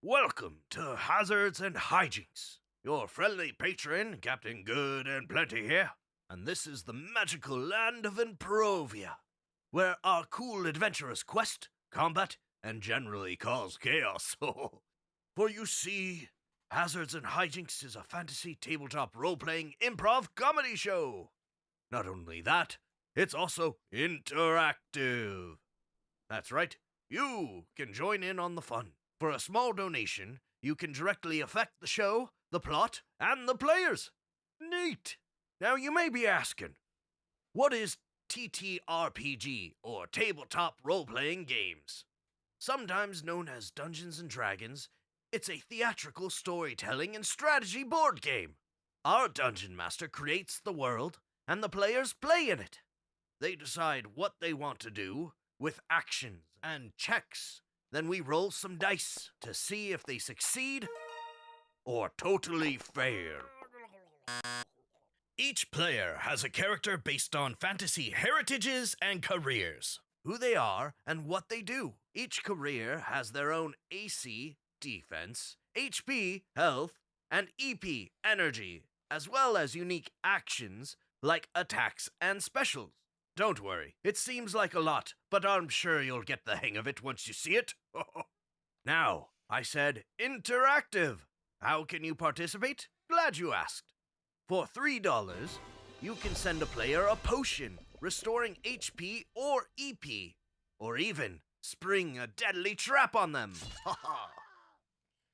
Welcome to Hazards and Hijinks. Your friendly patron, Captain Good and Plenty here, and this is the magical land of Improvia, where our cool adventurers quest, combat, and generally cause chaos. For you see, Hazards and Hijinks is a fantasy tabletop role-playing improv comedy show. Not only that, it's also interactive. That's right, you can join in on the fun. For a small donation, you can directly affect the show, the plot, and the players. Neat! Now you may be asking, what is TTRPG, or Tabletop Role-Playing Games? Sometimes known as Dungeons & Dragons, it's a theatrical storytelling and strategy board game. Our Dungeon Master creates the world, and the players play in it. They decide what they want to do with actions and checks. Then we roll some dice to see if they succeed or totally fail. Each player has a character based on fantasy heritages and careers, who they are and what they do. Each career has their own AC, defense, HP, health, and EP, energy, as well as unique actions like attacks and specials. Don't worry, it seems like a lot, but I'm sure you'll get the hang of it once you see it. Now, I said interactive. How can you participate? Glad you asked. For $3, you can send a player a potion, restoring HP or EP, or even spring a deadly trap on them.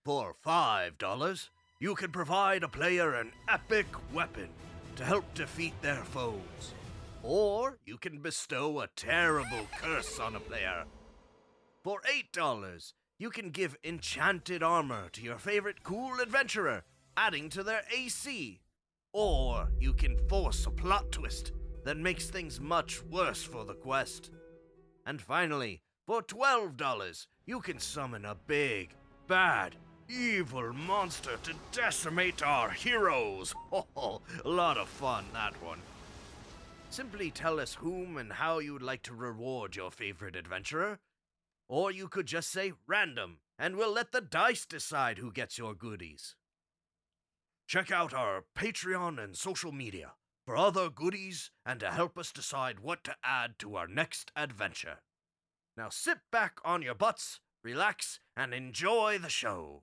For $5, you can provide a player an epic weapon to help defeat their foes. Or you can bestow a terrible curse on a player. For $8, you can give enchanted armor to your favorite cool adventurer, adding to their AC. Or you can force a plot twist that makes things much worse for the quest. And finally, for $12, you can summon a big, bad, evil monster to decimate our heroes. A lot of fun, that one. Simply tell us whom and how you would like to reward your favorite adventurer. Or you could just say random, and we'll let the dice decide who gets your goodies. Check out our Patreon and social media for other goodies and to help us decide what to add to our next adventure. Now sit back on your butts, relax, and enjoy the show.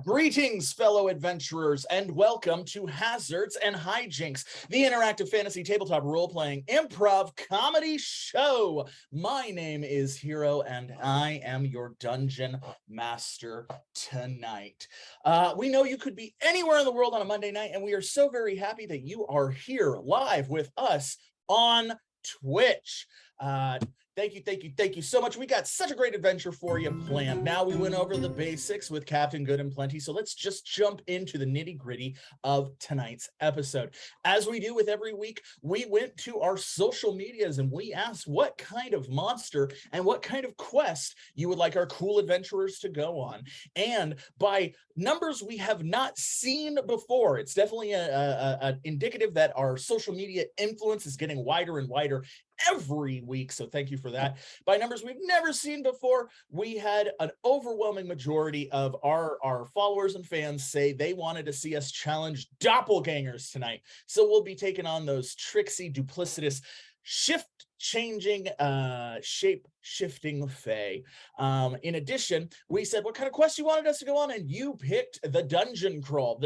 Greetings, fellow adventurers, and welcome to Hazards and Hijinks, the interactive fantasy tabletop role-playing improv comedy show. My name is Hero, and I am your dungeon master tonight. We know you could be anywhere in the world on a Monday night, and we are so very happy that you are here live with us on Twitch. Thank you so much. We got such a great adventure for you planned. Now we went over the basics with Captain Good and Plenty, so let's just jump into the nitty-gritty of tonight's episode. As we do with every week, we went to our social medias and we asked what kind of monster and what kind of quest you would like our cool adventurers to go on. And by numbers we have not seen before, it's definitely a indicative that our social media influence is getting wider and wider every week, so thank you for that. By numbers we've never seen before, we had an overwhelming majority of our followers and fans say they wanted to see us challenge doppelgangers tonight. So we'll be taking on those tricksy, duplicitous, shift-changing, shape-shifting fae. In addition, we said what kind of quest you wanted us to go on, and you picked the dungeon crawl,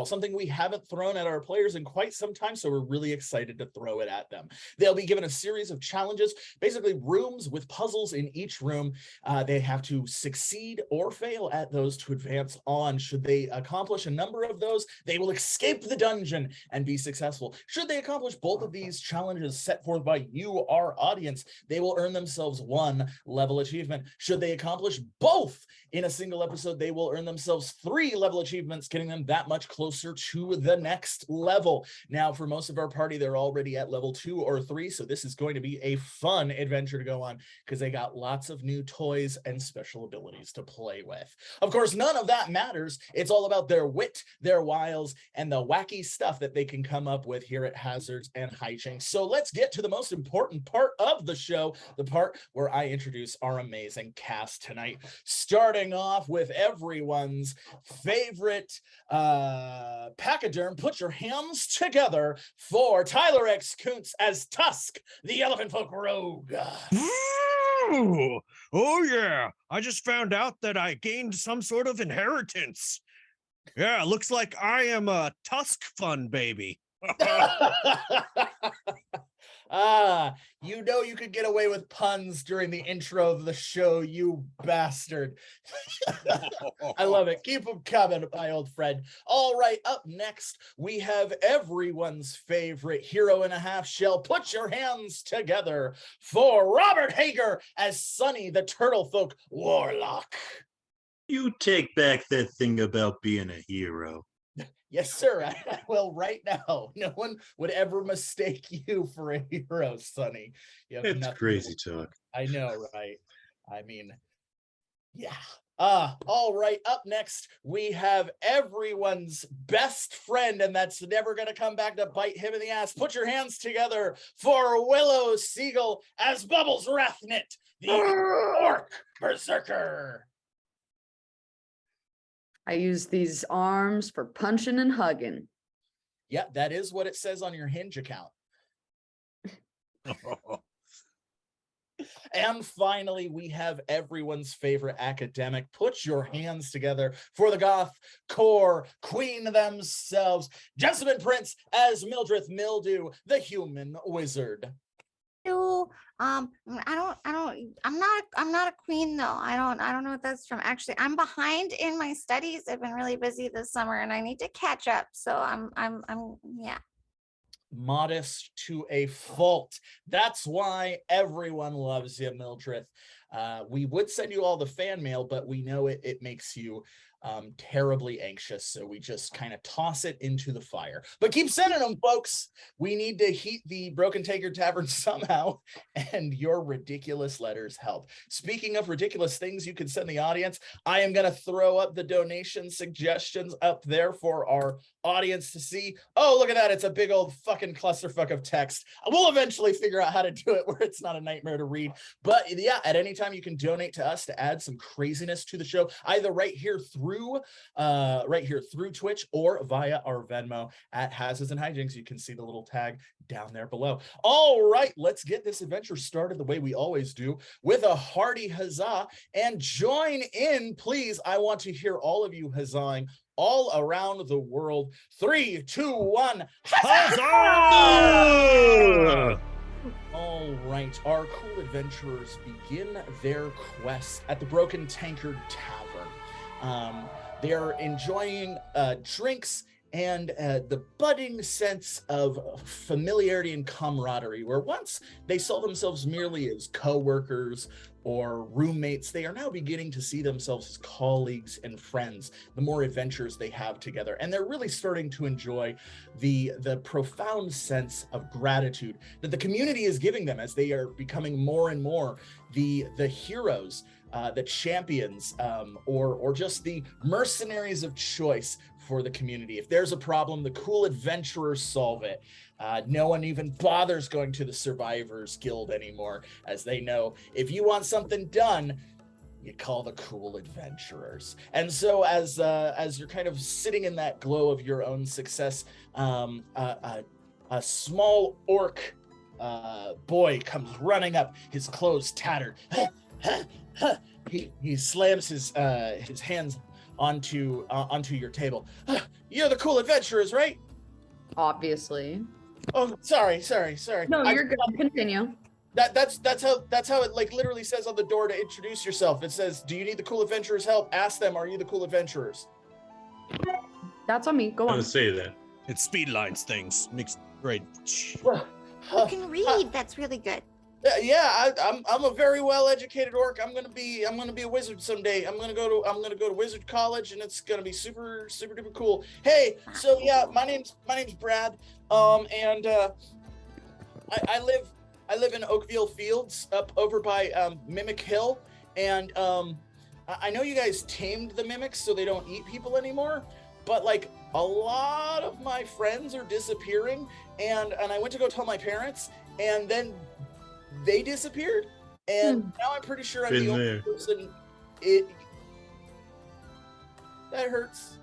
something we haven't thrown at our players in quite some time, so we're really excited to throw it at them. They'll be given a series of challenges, basically rooms with puzzles in each room. They have to succeed or fail at those to advance on. Should they accomplish a number of those, they will escape the dungeon and be successful. Should they accomplish both of these challenges set forth by you, our audience, they will earn themselves themselves 1 level achievement. Should they accomplish both in a single episode, they will earn themselves 3 level achievements, getting them that much closer to the next level. Now, for most of our party, they're already at level 2 or 3, so this is going to be a fun adventure to go on because they got lots of new toys and special abilities to play with. Of course, none of that matters. It's all about their wit, their wiles, and the wacky stuff that they can come up with here at Hazards and Hijinks. So let's get to the most important part of the show, the part where I introduce our amazing cast tonight, starting off with everyone's favorite pachyderm. Put your hands together for Tyler X. Koontz as Tusk, the Elephantfolk rogue. Ooh, oh yeah, I just found out that I gained some sort of inheritance. Yeah, looks like I am a Tusk fun baby. You know you could get away with puns during the intro of the show, you bastard. I love it. Keep them coming, my old friend. All right, up next, we have everyone's favorite hero and a half shell. Put your hands together for Robert Heger as Sonny, the Turtlefolk Warlock. You take back that thing about being a hero. Yes, sir. I will right now. No one would ever mistake you for a hero, Sonny. It's crazy talk. I know, right? I mean, yeah. All right. Up next, we have everyone's best friend, and that's never going to come back to bite him in the ass. Put your hands together for Willow Segal as Bubbles Wrathknit, the orc berserker. I use these arms for punching and hugging. Yeah, that is what it says on your Hinge account. And finally, we have everyone's favorite academic. Put your hands together for the goth core queen themselves, Jessamyn Prince as Mildreth Millddew, the human wizard. I'm not a queen though. I don't know what that's from. Actually, I'm behind in my studies. I've been really busy this summer and I need to catch up. So I'm yeah. Modest to a fault. That's why everyone loves you, Mildreth. We would send you all the fan mail, but we know it makes you terribly anxious, so we just kind of toss it into the fire. But keep sending them, folks. We need to heat the Broken Taker Tavern somehow, and your ridiculous letters help. Speaking of ridiculous things you can send the audience, I am going to throw up the donation suggestions up there for our audience to see. Oh, look at that. It's a big old fucking clusterfuck of text. We'll eventually figure out how to do it where it's not a nightmare to read. But yeah, at any time you can donate to us to add some craziness to the show, either right here through Twitch or via our Venmo at Hazards and Hijinks. You can see the little tag down there below. All right, let's get this adventure started the way we always do, with a hearty huzzah. And join in, please. I want to hear all of you huzzahing all around the world. 3, 2, 1. Huzzah! All right, our cool adventurers begin their quest at the Broken Tankard Tavern. They're enjoying drinks and the budding sense of familiarity and camaraderie, where once they saw themselves merely as co-workers or roommates, they are now beginning to see themselves as colleagues and friends, the more adventures they have together. And they're really starting to enjoy the profound sense of gratitude that the community is giving them as they are becoming more and more the heroes, the champions, or just the mercenaries of choice for the community. If there's a problem, the cool adventurers solve it. No one even bothers going to the Survivors Guild anymore, as they know if you want something done, you call the cool adventurers. And so as you're kind of sitting in that glow of your own success, a small orc boy comes running up, his clothes tattered. He slams his hands onto your table. You're the cool adventurers, right? Obviously. Oh, sorry. No, you're good. Continue. That's how it like literally says on the door to introduce yourself. It says, "Do you need the cool adventurers' help? Ask them, are you the cool adventurers?" That's on me. Go I'm on. gonna say that. It speed lines things. Makes great. You can read. That's really good. I'm a very well educated orc. I'm gonna be a wizard someday. I'm gonna go to wizard college, and it's gonna be super duper cool. Hey, so yeah, my name's Brad. And I live in Oakville Fields up over by Mimic Hill, and I know you guys tamed the mimics so they don't eat people anymore, but like a lot of my friends are disappearing, and I went to go tell my parents, and then they disappeared, and now I'm pretty sure I'm the only person. That hurts.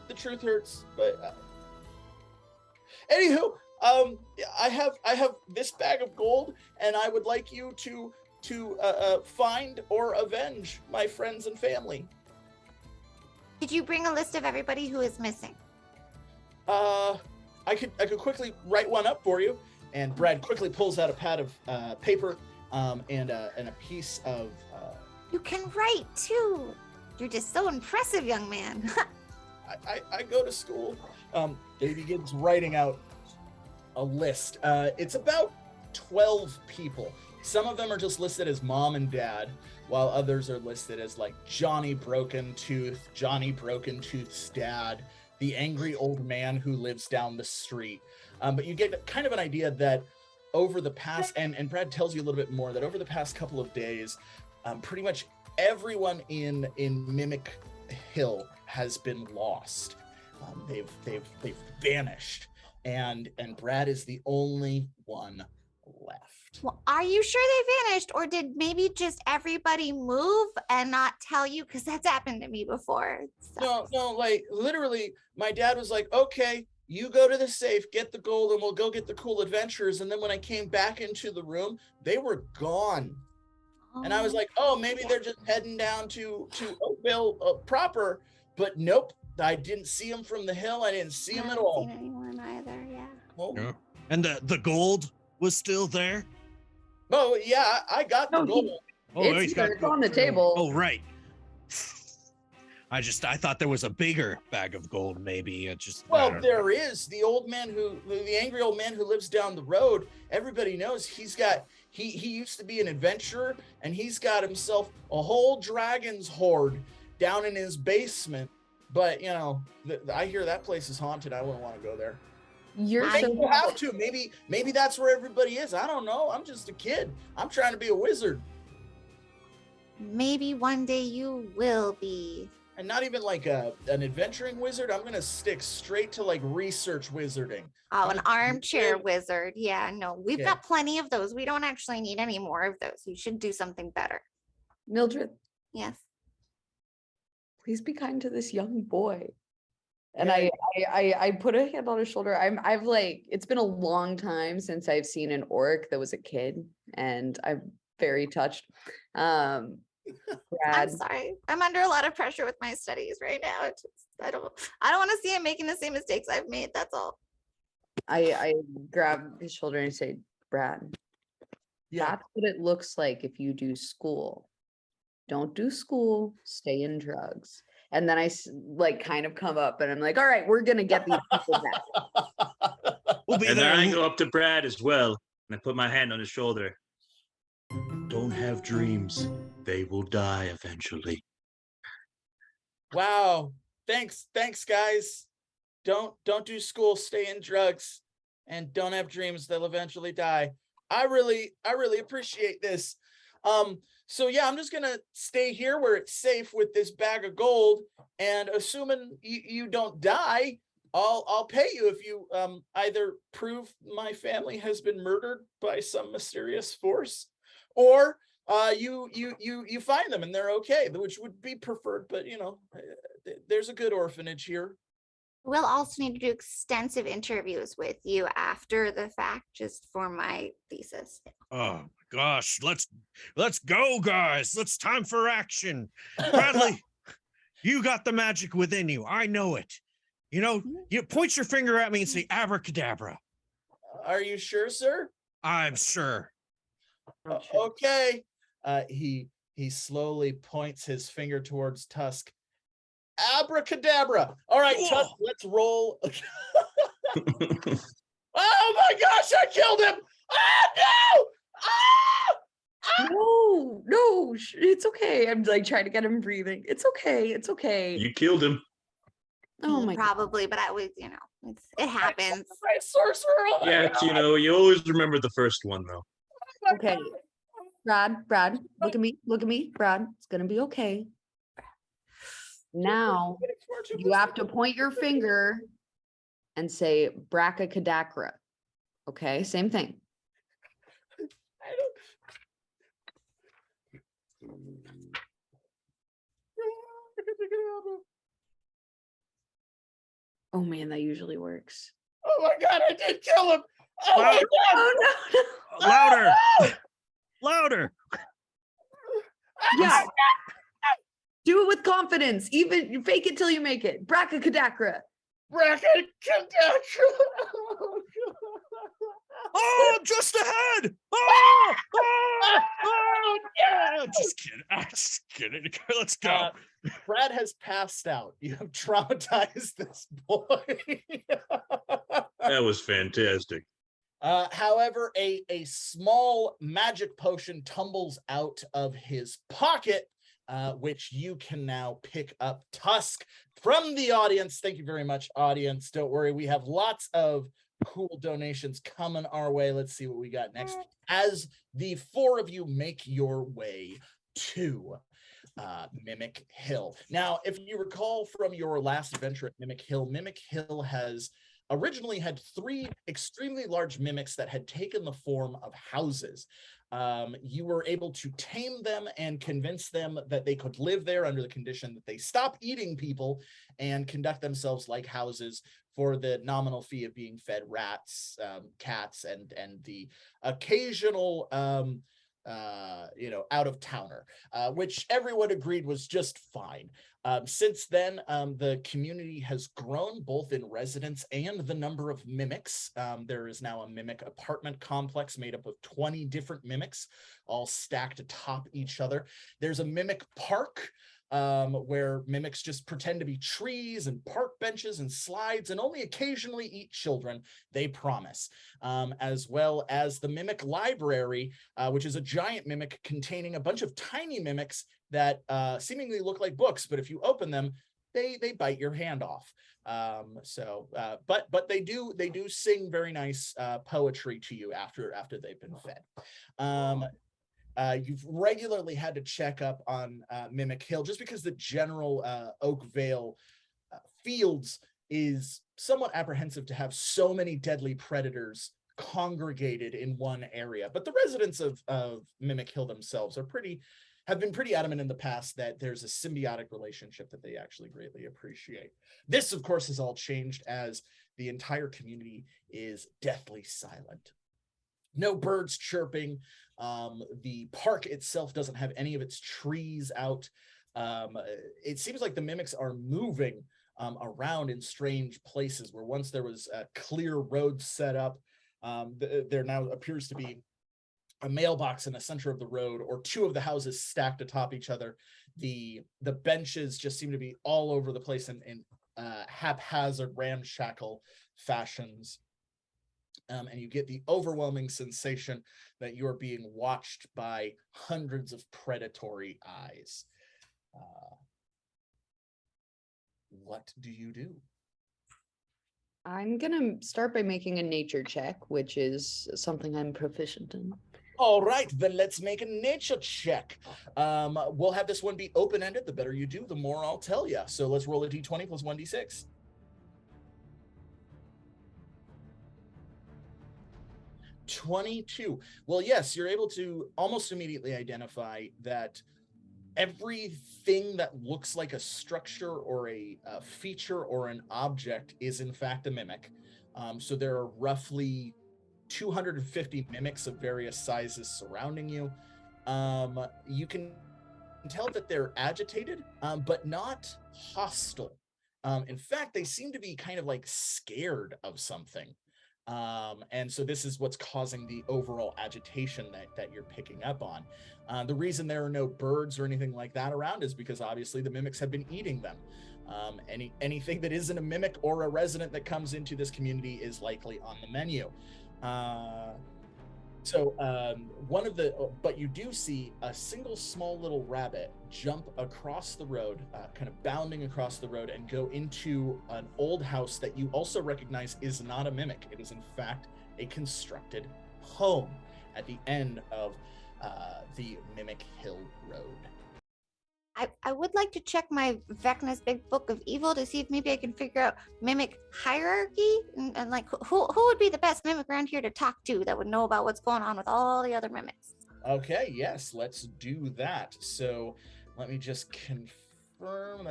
The truth hurts, but anywho, I have this bag of gold, and I would like you to find or avenge my friends and family. Did you bring a list of everybody who is missing? I could quickly write one up for you. And Brad quickly pulls out a pad of paper and a piece of. You can write too. You're just so impressive, young man. I go to school. He begins writing out a list. It's about 12 people. Some of them are just listed as mom and dad, while others are listed as like Johnny Broken Tooth, Johnny Broken Tooth's dad, the angry old man who lives down the street. But you get kind of an idea that over the past, and Brad tells you a little bit more, that over the past couple of days, pretty much everyone in Mimic Hill has been lost. They've vanished, and Brad is the only one left. Well, are you sure they vanished, or did maybe just everybody move and not tell you? Because that's happened to me before. So. No, like literally, my dad was like, okay, you go to the safe, get the gold, and we'll go get the cool adventures. And then when I came back into the room, they were gone. And I was like, oh, maybe they're just heading down to Oakville proper. But nope, I didn't see them from the hill. I didn't see them at all. I haven't seen anyone either, yeah. Oh. Yeah. And the gold was still there? Oh, yeah, I got the gold. It's on the table. Oh, right. I thought there was a bigger bag of gold, maybe. Well, there is. The angry old man who lives down the road, everybody knows he used to be an adventurer, and he's got himself a whole dragon's horde down in his basement. But, you know, I hear that place is haunted. I wouldn't want to go there. You'll have to. Maybe that's where everybody is. I don't know. I'm just a kid. I'm trying to be a wizard. Maybe one day you will be. And not even like an adventuring wizard. I'm gonna stick straight to like research wizarding. Oh, an armchair wizard. Yeah, no, we've got plenty of those. We don't actually need any more of those. You should do something better. Mildreth, Yes. please be kind to this young boy. And I put a hand on his shoulder. I've like, it's been a long time since I've seen an orc that was a kid, and I'm very touched. Brad. I'm sorry. I'm under a lot of pressure with my studies right now. I don't want to see him making the same mistakes I've made. That's all. I grab his shoulder and say, Brad, that's what it looks like if you do school. Don't do school, stay in drugs. And then I like kind of come up and I'm like, all right, we're going to get these people back. And then I go up to Brad as well and I put my hand on his shoulder. Don't have dreams. They will die eventually. Wow. Thanks guys. Don't do school, stay in drugs, and don't have dreams. They'll eventually die. I really appreciate this. So yeah, I'm just gonna stay here where it's safe with this bag of gold, and assuming you don't die, I'll pay you if you either prove my family has been murdered by some mysterious force, or you find them and they're okay, which would be preferred. But you know, there's a good orphanage here. We'll also need to do extensive interviews with you after the fact, just for my thesis. Oh my gosh, let's go, guys. It's time for action. Bradley, you got the magic within you. I know it. You know, you point your finger at me and say abracadabra. Are you sure, sir? I'm sure. Okay. He slowly points his finger towards Tusk. Abracadabra. All right, Whoa. Tusk, let's roll. Oh my gosh, I killed him. Oh no! No, it's okay. I'm like trying to get him breathing. It's okay. It's okay. You killed him. Oh my God. Probably, but I was, it happens. My sorcerer. Oh my Yeah, God. you always remember the first one though. Okay. Brad, look at me, Brad. It's gonna be okay. Now you have to point your finger and say brachycadacra. Okay, same thing. I don't. Oh man, that usually works. Oh my God, I did kill him. Oh my God. Oh no. Louder! Louder! Yeah. Do it with confidence. Even you fake it till you make it. Brachycadacra. Oh, just ahead! Oh! Oh! Yeah. Just kidding. Let's go. Brad has passed out. You have traumatized this boy. That was fantastic. However, a small magic potion tumbles out of his pocket, which you can now pick up. Tusk from the audience. Thank you very much, audience. Don't worry, we have lots of cool donations coming our way. Let's see what we got next. As the four of you make your way to Mimic Hill. Now, if you recall from your last adventure at Mimic Hill has originally had 3 extremely large mimics that had taken the form of houses. You were able to tame them and convince them that they could live there under the condition that they stop eating people and conduct themselves like houses for the nominal fee of being fed rats, cats, and the occasional out-of-towner, which everyone agreed was just fine. Since then, the community has grown both in residents and the number of mimics. There is now a mimic apartment complex made up of 20 different mimics, all stacked atop each other. There's a mimic park where mimics just pretend to be trees and park benches and slides and only occasionally eat children, they promise. As well as the mimic library, which is a giant mimic containing a bunch of tiny mimics that seemingly look like books, but if you open them, they bite your hand off. But they do sing very nice poetry to you after they've been fed. You've regularly had to check up on Mimic Hill just because the general Oakvale Fields is somewhat apprehensive to have so many deadly predators congregated in one area. But the residents of Mimic Hill themselves have been pretty adamant in the past that there's a symbiotic relationship that they actually greatly appreciate. This, of course, has all changed as the entire community is deathly silent. No birds chirping. The park itself doesn't have any of its trees out. It seems like the mimics are moving around in strange places where once there was a clear road set up. There now appears to be a mailbox in the center of the road, or 2 of the houses stacked atop each other. The benches just seem to be all over the place in haphazard, ramshackle fashions. And you get the overwhelming sensation that you're being watched by hundreds of predatory eyes. What do you do? I'm gonna start by making a nature check, which is something I'm proficient in. All right, then let's make a nature check. We'll have this one be open-ended. The better you do, the more I'll tell you. So let's roll a d20 plus 1d6. 22. Well, yes, you're able to almost immediately identify that everything that looks like a structure or a feature or an object is in fact a mimic. So there are roughly 250 mimics of various sizes surrounding you. You can tell that they're agitated, but not hostile. In fact, they seem to be kind of like scared of something. And so this is what's causing the overall agitation that you're picking up on. The reason there are no birds or anything like that around is because obviously the mimics have been eating them. Anything that isn't a mimic or a resident that comes into this community is likely on the menu. So but you do see a single small little rabbit jump across the road, kind of bounding across the road, and go into an old house that you also recognize is not a mimic. It is in fact a constructed home at the end of the Mimic Hill Road. I would like to check my Vecna's Big Book of Evil to see if maybe I can figure out mimic hierarchy and like who would be the best mimic around here to talk to that would know about what's going on with all the other mimics. Okay, yes, let's do that. So let me just confirm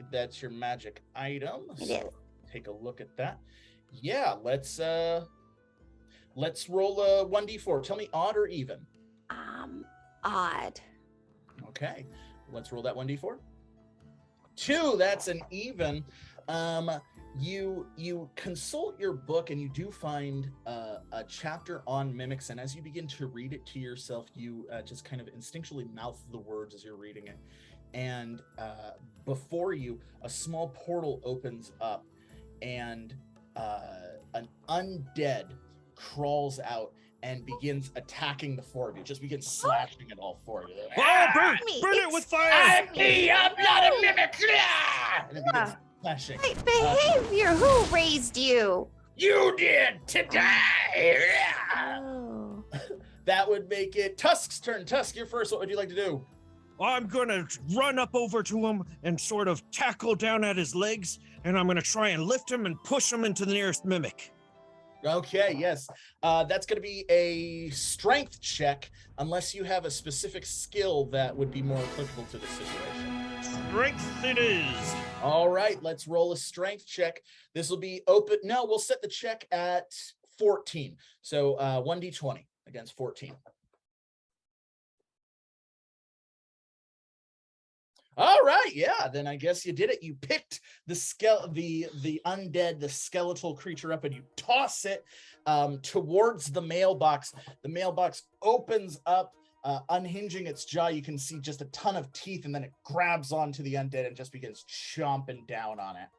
that's your magic item. It So is. take a look at that. Yeah, let's roll a 1d4. Tell me odd or even. Odd. Okay, let's roll that 1d4. 2, that's an even. You consult your book and you do find a chapter on mimics, and as you begin to read it to yourself, you just kind of instinctually mouth the words as you're reading it, and before you a small portal opens up, and an undead crawls out and begins attacking the four of you, just begins slashing at all four of you. Oh, burn me, it it's with fire! I'm not a mimic! And it begins slashing. Right behavior. Who raised you? You did today! Oh. That would make it Tusk's turn. Tusk, you're first. What would you like to do? I'm gonna run up over to him and sort of tackle down at his legs, and I'm gonna try and lift him and push him into the nearest mimic. Okay, yes. That's going to be a strength check, unless you have a specific skill that would be more applicable to the situation. Strength it is. All right, let's roll a strength check. This will be open. No, we'll set the check at 14. So 1d20 against 14. All right, yeah, then I guess you did it. You picked the undead, the skeletal creature up, and you toss it towards the mailbox. The mailbox opens up, unhinging its jaw. You can see just a ton of teeth, and then it grabs onto the undead and just begins chomping down on it.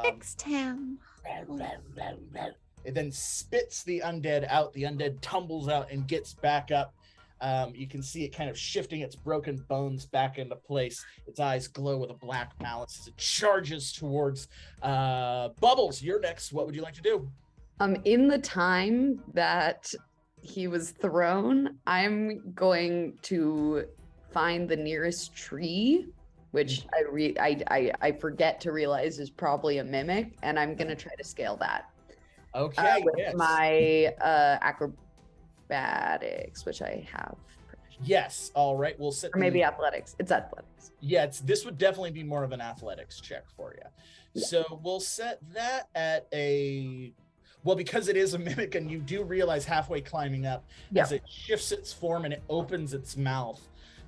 Fixed him. It then spits the undead out. The undead tumbles out and gets back up. You can see it kind of shifting its broken bones back into place. Its eyes glow with a black malice as it charges towards Bubbles. You're next. What would you like to do? In the time that he was thrown, I'm going to find the nearest tree, which I forget to realize is probably a mimic, and I'm gonna try to scale that. Okay. With yes. my acrobatics, which I have. Yes. All right. We'll set. Or maybe athletics. It's athletics. Yeah. This would definitely be more of an athletics check for you. Yeah. So we'll set that at a. Well, because it is a mimic, and you do realize halfway climbing up, as it shifts its form and it opens its mouth,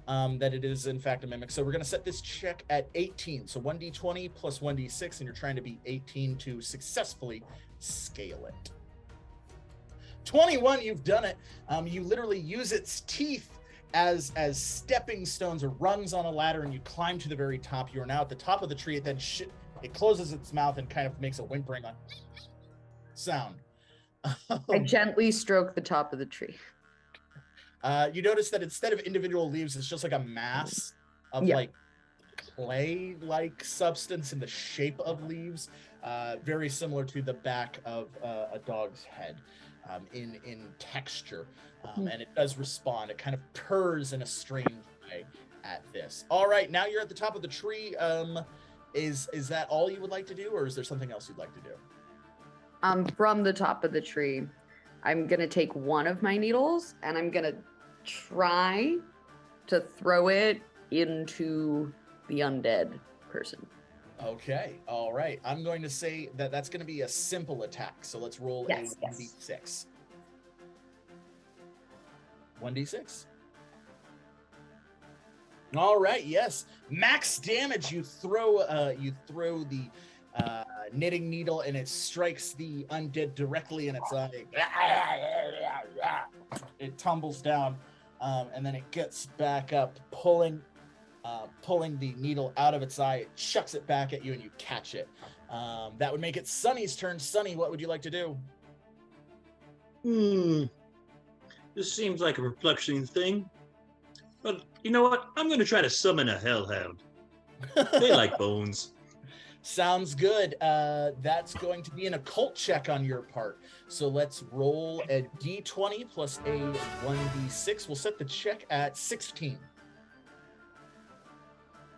that it is in fact a mimic. So we're going to set this check at 18. So 1d20 plus 1d6, and you're trying to be 18 to successfully scale it. 21, you've done it. You literally use its teeth as stepping stones or rungs on a ladder, and you climb to the very top. You are now at the top of the tree. It then it closes its mouth and kind of makes a whimpering sound. I gently stroke the top of the tree. You notice that instead of individual leaves, it's just like a mass of like clay-like substance in the shape of leaves, very similar to the back of a dog's head in texture, and it does respond. It kind of purrs in a strange way at this. All right, now you're at the top of the tree. Is that all you would like to do, or is there something else you'd like to do? From the top of the tree, I'm gonna take one of my needles and I'm gonna try to throw it into the undead person. Okay, all right. I'm going to say that that's going to be a simple attack. So let's roll a 1d6. 1d6. All right, yes. Max damage. You throw the knitting needle, and it strikes the undead directly in its eye. It tumbles down, and then it gets back up, pulling the needle out of its eye. It chucks it back at you, and you catch it. That would make it Sunny's turn. Sunny, what would you like to do? This seems like a perplexing thing. But you know what? I'm going to try to summon a hellhound. They like bones. Sounds good. That's going to be an occult check on your part. So let's roll a d20 plus a 1d6. We'll set the check at 16.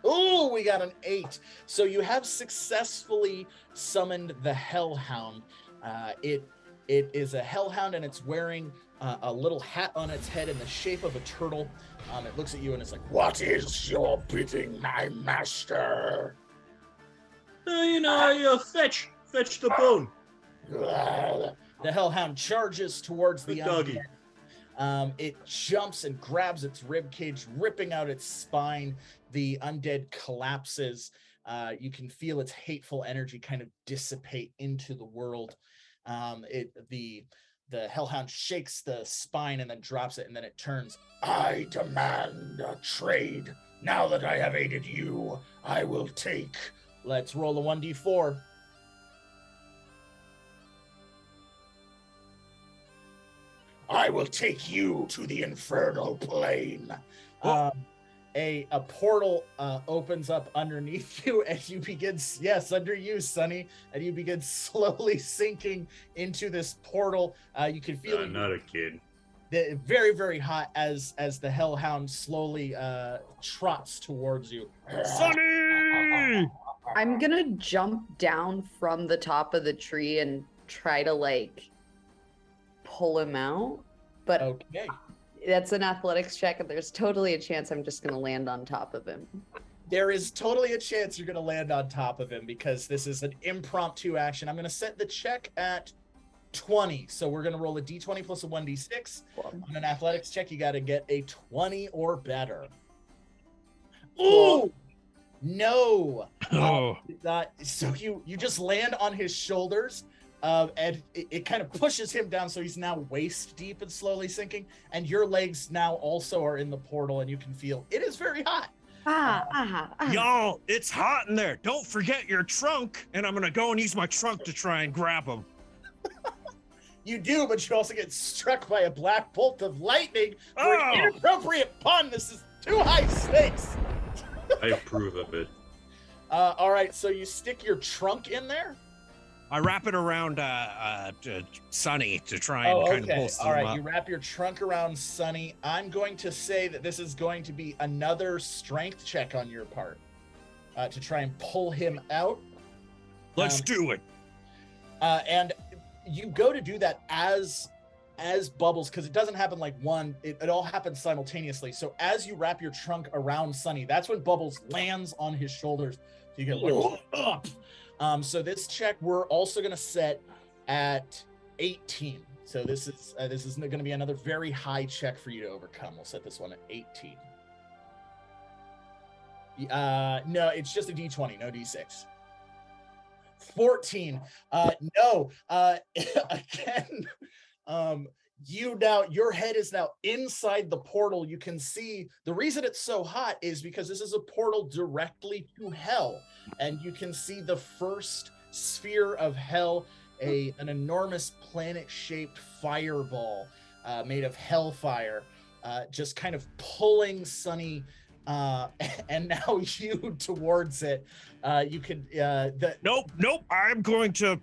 Oh, we got an 8. So you have successfully summoned the hellhound. It is a hellhound, and it's wearing a little hat on its head in the shape of a turtle. It looks at you and it's like, "What is your bidding, my master?" I fetch the bone. The hellhound charges towards the Good doggy. undead. It jumps and grabs its rib cage, ripping out its spine. The undead collapses. You can feel its hateful energy kind of dissipate into the world. The hellhound shakes the spine and then drops it, and then it turns. "I demand a trade. Now that I have aided you, I will take." Let's roll a 1d4. "I will take you to the infernal plane." A portal opens up underneath you, and you begin, yes, under you, Sonny, and you begin slowly sinking into this portal. You can feel I'm not a kid. very, very hot as the hellhound slowly trots towards you. Sonny! I'm gonna jump down from the top of the tree and try to like pull him out, but Okay. that's an athletics check, and there's totally a chance I'm just gonna land on top of him. There is totally a chance you're going to land on top of him because this is an impromptu action. I'm going to set the check at 20. So we're going to roll a d20 plus a 1d6. Cool. On an athletics check, you got to get a 20 or better. Cool. Ooh! No. Oh. So you just land on his shoulders, and it kind of pushes him down, so he's now waist deep and slowly sinking. And your legs now also are in the portal, and you can feel it is very hot. Y'all, it's hot in there. Don't forget your trunk. And I'm going to go and use my trunk to try and grab him. You do, but you also get struck by a black bolt of lightning for an Oh. inappropriate pun. This is too high stakes. I approve of it. All right, so you stick your trunk in there. I wrap it around Sonny to try and kind of Okay. bolster All him right, up. you wrap your trunk around Sonny. I'm going to say that this is going to be another strength check on your part to try and pull him out. Let's do it. And you go to do that as Bubbles, because it doesn't happen like one, it all happens simultaneously. So as you wrap your trunk around Sonny, that's when Bubbles lands on his shoulders. So you get like, up. So this check we're also going to set at 18. So this is going to be another very high check for you to overcome. We'll set this one at 18. No, it's just a d20, no d6. 14. No. Again, your head is now inside the portal. You can see the reason it's so hot is because this is a portal directly to hell, and you can see the first sphere of hell, an enormous planet-shaped fireball made of hellfire, just kind of pulling Sonny and now you towards it. You can Nope. I'm going to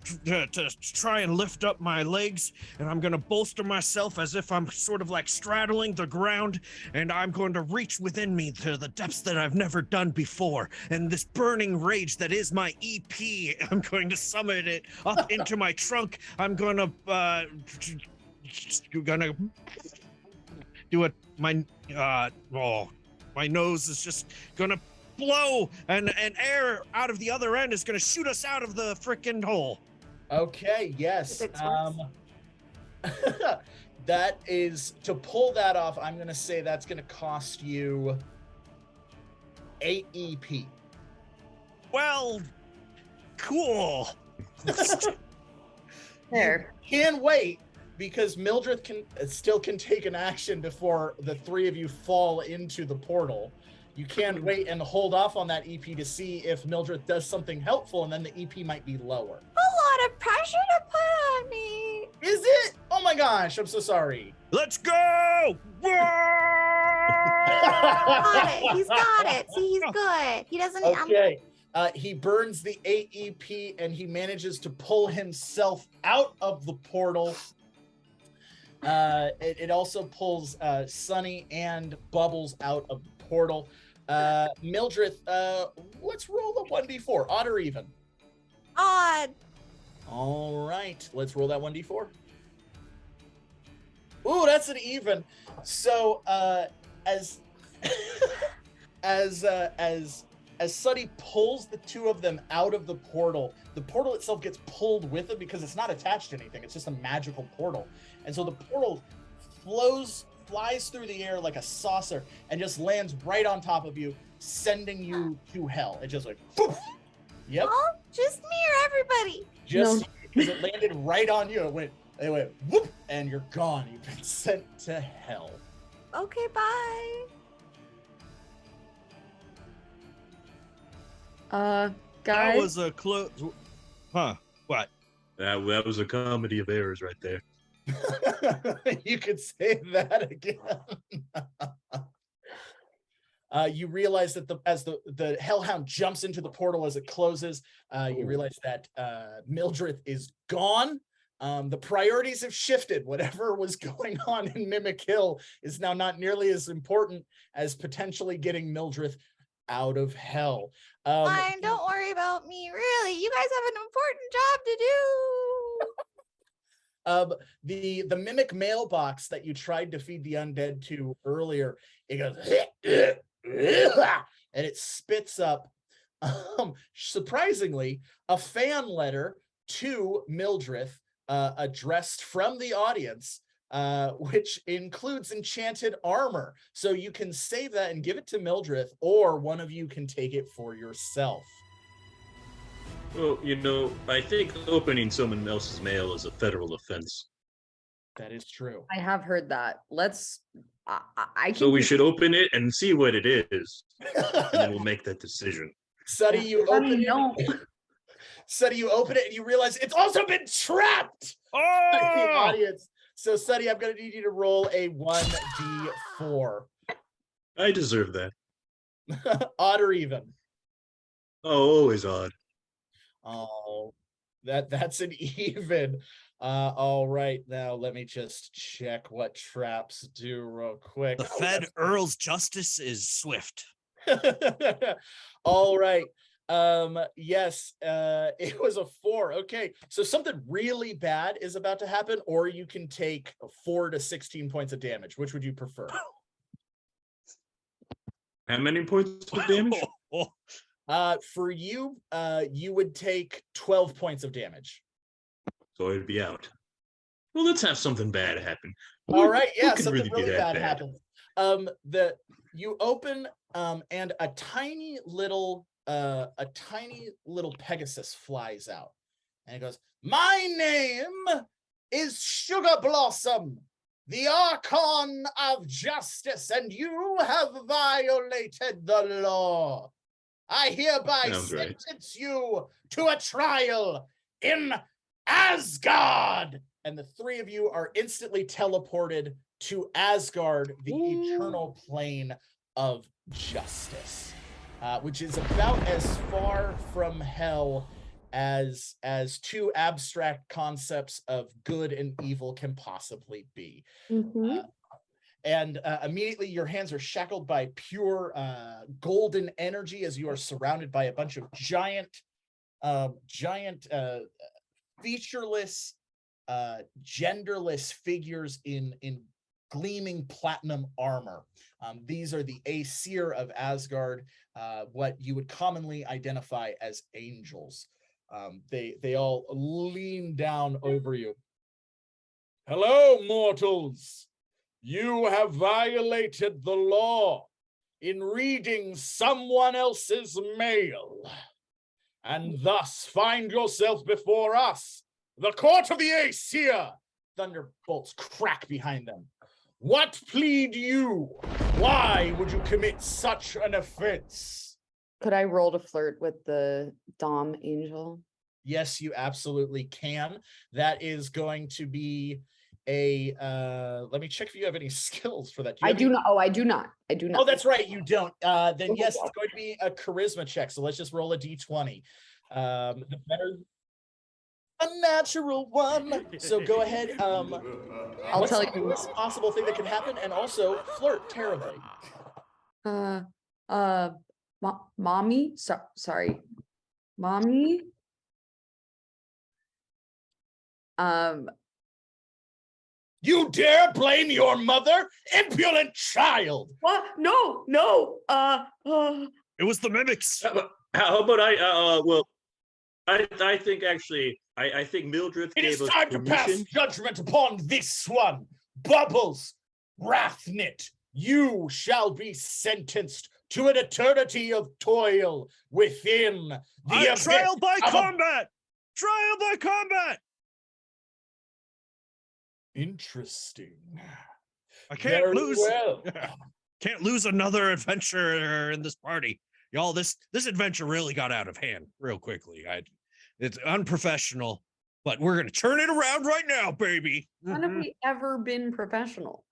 try and lift up my legs, and I'm going to bolster myself as if I'm sort of like straddling the ground, and I'm going to reach within me to the depths that I've never done before. And this burning rage that is my EP, I'm going to summon it up into my trunk. I'm going to do it. My nose is just going to blow, and air out of the other end is going to shoot us out of the frickin' hole. Okay, yes. Six works. That is, to pull that off, I'm going to say that's going to cost you 8 EP. Well, cool. There. Can wait, because Mildreth can take an action before the three of you fall into the portal. You can wait and hold off on that EP to see if Mildreth does something helpful, and then the EP might be lower. A lot of pressure to put on me. Is it? Oh my gosh, I'm so sorry. Let's go! Got it. He's got it. See, he's good. He doesn't. Okay. He burns the AEP and he manages to pull himself out of the portal. It also pulls Sunny and Bubbles out of the portal. Mildreth, let's roll a 1d4, odd or even. Odd. All right, let's roll that 1d4. Ooh, that's an even. So, as Sunny pulls the two of them out of the portal itself gets pulled with it because it's not attached to anything. It's just a magical portal. And so the portal flies through the air like a saucer and just lands right on top of you, sending you to hell. It just like, poof. Yep. Oh, just me or everybody? Just because it landed right on you. It went whoop, and you're gone. You've been sent to hell. Okay, bye. Guys. That was a close. Huh? What? That was a comedy of errors right there. You could say that again. You realize that as the Hellhound jumps into the portal as it closes, you realize that Mildreth is gone. The priorities have shifted. Whatever was going on in Mimic Hill is now not nearly as important as potentially getting Mildreth out of hell. Fine, don't worry about me. Really, you guys have an important job to do. The mimic mailbox that you tried to feed the undead to earlier, it goes and it spits up surprisingly a fan letter to Mildreth addressed from the audience, which includes enchanted armor. So you can save that and give it to Mildreth, or one of you can take it for yourself. Well, I think opening someone else's mail is a federal offense. That is true. I have heard that. Let's. I So we should open it and see what it is, and then we'll make that decision. Suddy, you open it. Suddy, you open it and you realize it's also been trapped in the audience. So, Suddy, I'm going to need you to roll a 1d4. I deserve that. Odd or even? Oh, always odd. Oh, that's an even. All right, now let me just check what traps do real quick. The Fed Earl's justice is swift. All right. Yes, it was a 4. Okay, so something really bad is about to happen, or you can take 4 to 16 points of damage. Which would you prefer? How many points of damage? For you, you would take 12 points of damage. So I'd be out. Well, let's have something bad happen. All right, yeah, could something really be that bad happens. You open, and a tiny little Pegasus flies out, and it goes, "My name is Sugar Blossom, the Archon of Justice, and you have violated the law. I hereby sentence you to a trial in Asgard." And the three of you are instantly teleported to Asgard, the eternal plane of justice, which is about as far from hell as two abstract concepts of good and evil can possibly be. And immediately your hands are shackled by pure golden energy as you are surrounded by a bunch of giant featureless, genderless figures in gleaming platinum armor. These are the Aesir of Asgard, what you would commonly identify as angels. They all lean down over you. "Hello, mortals. You have violated the law in reading someone else's mail, and thus find yourself before us, the court of the Aesir." Thunderbolts crack behind them. "What plead you? Why would you commit such an offense?" Could I roll to flirt with the Dom angel? Yes, you absolutely can. That is going to be let me check if you have any skills for that. I do not. Oh, I do not. Oh, that's right, you don't. Then yes, it's going to be a charisma check. So let's just roll a d20. The better, a natural one. So go ahead. I'll tell you what's the possible thing that can happen, and also flirt terribly. Mommy. Sorry, mommy. You dare blame your mother, impudent child! What? No. It was the mimics. How about I think actually, I think Mildreth It gave is us time to pass permission. judgment upon this one. Bubbles, Wrathknit, you shall be sentenced to an eternity of toil within the Trial by of a- combat. Trial by combat. Interesting. I can't Very lose. well. Can't lose another adventure in this party. Y'all, this adventure really got out of hand real quickly. It's unprofessional, but we're gonna turn it around right now, baby. When have we ever been professional?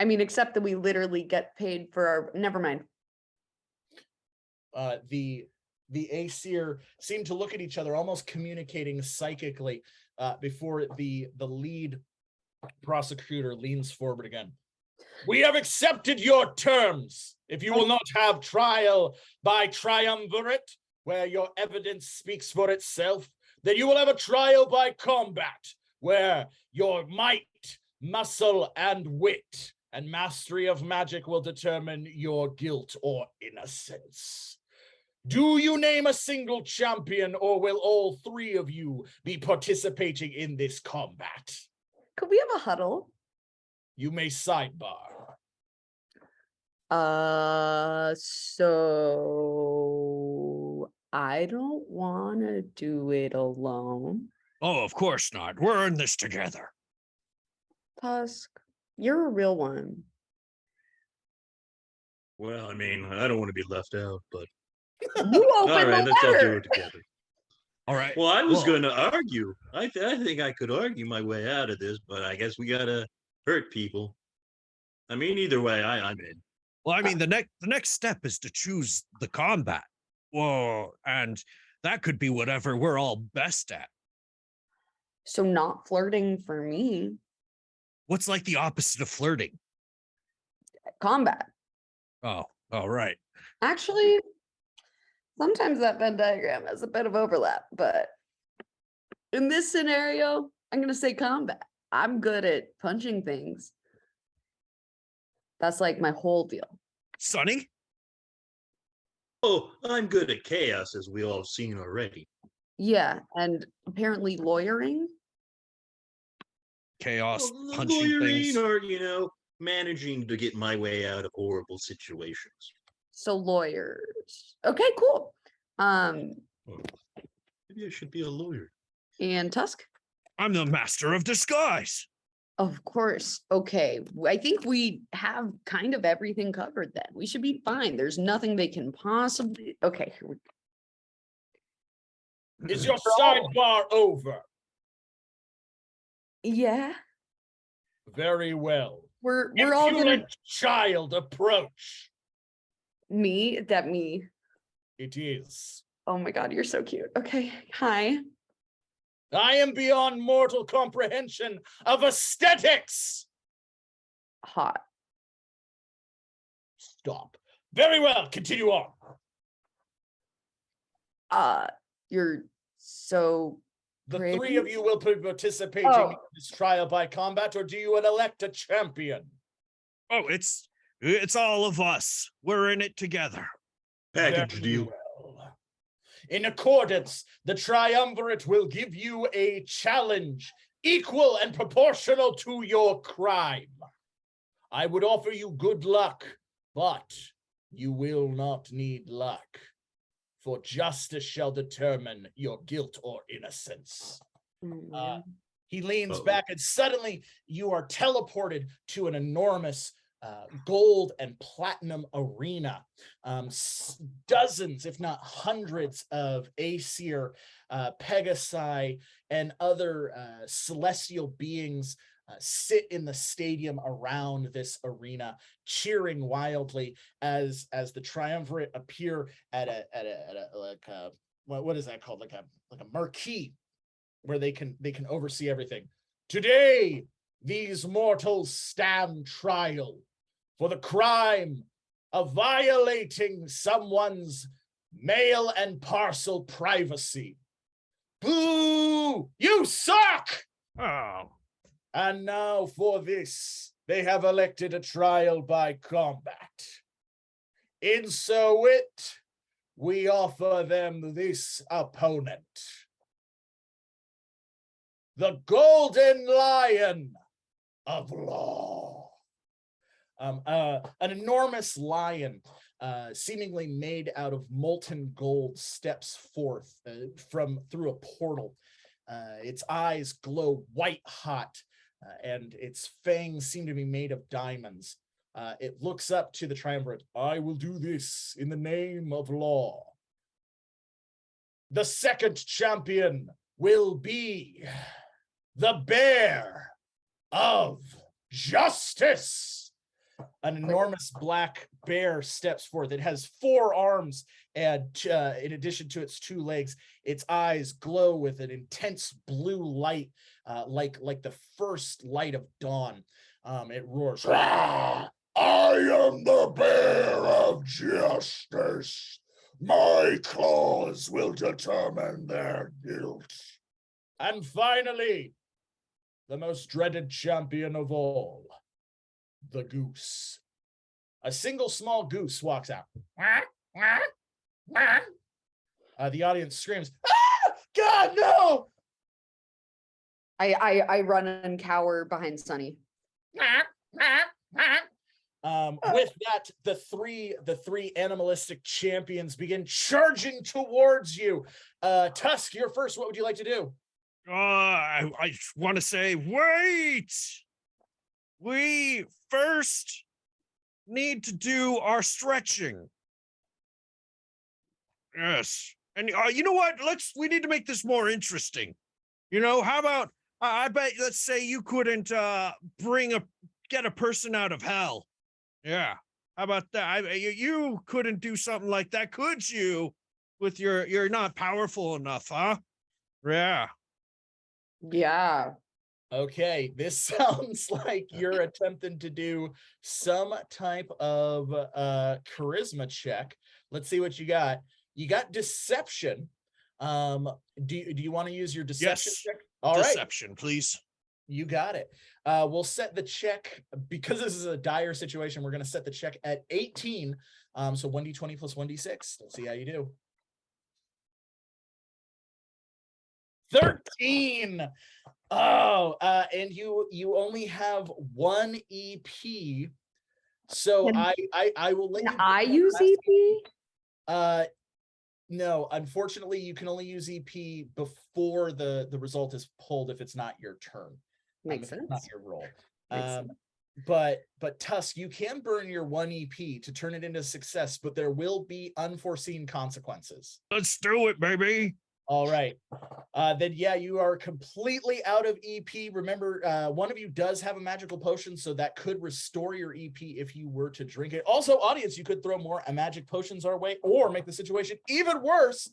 I mean, except that we literally get paid for our. Never mind. The Aesir seem to look at each other, almost communicating psychically, before the lead prosecutor leans forward again. We have accepted your terms. If you will not have trial by triumvirate, where your evidence speaks for itself, then you will have a trial by combat, where your might, muscle, and wit and mastery of magic will determine your guilt or innocence. Do you name a single champion, or will all three of you be participating in this combat? Could we have a huddle? You may sidebar. So I don't want to do it alone. Oh, of course not. We're in this together. Tusk, you're a real one. Well, I mean, I don't want to be left out, but You all open right, the let's all do letter. it together. All right. Well, I was going to argue. I think I could argue my way out of this, but I guess we gotta hurt people. I mean, either way, I'm in. Well, I mean, the next step is to choose the combat. Whoa, and that could be whatever we're all best at. So not flirting for me. What's like the opposite of flirting? Combat. Oh, all right. Actually, sometimes that Venn diagram has a bit of overlap, but in this scenario, I'm going to say combat. I'm good at punching things. That's like my whole deal. Sonny? Oh, I'm good at chaos, as we all have seen already. Yeah, and apparently lawyering. Chaos, Well, punching lawyering, things. or managing to get my way out of horrible situations. So lawyers. Okay, cool. Maybe I should be a lawyer. And Tusk? I'm the master of disguise. Of course. Okay. I think we have kind of everything covered then. We should be fine. There's nothing they can possibly. Okay. Here we go. Is your sidebar over? Yeah. Very well. We're all gonna Impudent child, approach. me. It is. Oh my God, you're so cute. Okay. Hi. I am beyond mortal comprehension of aesthetics. Hot. Stop. Very well, continue on. You're so The Brave. three of you will be participating in this trial by combat, or do you elect a champion? Oh, it's all of us. We're in it together. Package Very deal. well. In accordance, the triumvirate will give you a challenge equal and proportional to your crime. I would offer you good luck, but you will not need luck, for justice shall determine your guilt or innocence. He leans Uh-oh. back, and suddenly you are teleported to an enormous gold and platinum arena. Dozens, if not hundreds, of Aesir, Pegasi, and other celestial beings sit in the stadium around this arena, cheering wildly as the triumvirate appear at a like a, what is that called, like a marquee where they can oversee everything. Today, these mortals stand trial for the crime of violating someone's mail and parcel privacy. Boo! You suck! Oh. And now for this, they have elected a trial by combat. In so it, we offer them this opponent. The Golden Lion of Law. An enormous lion, seemingly made out of molten gold, steps forth through a portal. Its eyes glow white hot, and its fangs seem to be made of diamonds. It looks up to the triumvirate. I will do this in the name of law. The second champion will be the Bear of Justice. An enormous black bear steps forth. It has 4 arms, and in addition to its 2 legs, its eyes glow with an intense blue light, like the first light of dawn. It roars, "Ah, I am the Bear of Justice. My claws will determine their guilt." And finally, the most dreaded champion of all, the goose. A single small goose walks out. The audience screams, "Ah! God, no!" I run and cower behind Sunny. With that, the three animalistic champions begin charging towards you. Tusk, you're first. What would you like to do? I want to say, wait! We first need to do our stretching. Yes. And you know what? We need to make this more interesting. You know, how about, I bet, let's say you couldn't get a person out of hell. Yeah. How about that? You couldn't do something like that, could you? With you're not powerful enough, huh? Yeah. Yeah. Okay, this sounds like you're attempting to do some type of charisma check. Let's see what you got. You got deception. Do you want to use your deception Yes. check? All right. Deception, please. You got it. We'll set the check, because this is a dire situation, we're going to set the check at 18. So 1d20 plus 1d6. Let's see how you do. 13. Oh, and you only have 1 EP. So Can- I will let Can you I do use that. EP? No, unfortunately, you can only use EP before the result is pulled if it's not your turn. Makes if it's not sense. your roll. Makes sense. But Tusk, you can burn your 1 EP to turn it into success, but there will be unforeseen consequences. Let's do it, baby. All right. Then yeah, you are completely out of EP. Remember, one of you does have a magical potion, so that could restore your EP if you were to drink it. Also, audience, you could throw more magic potions our way or make the situation even worse.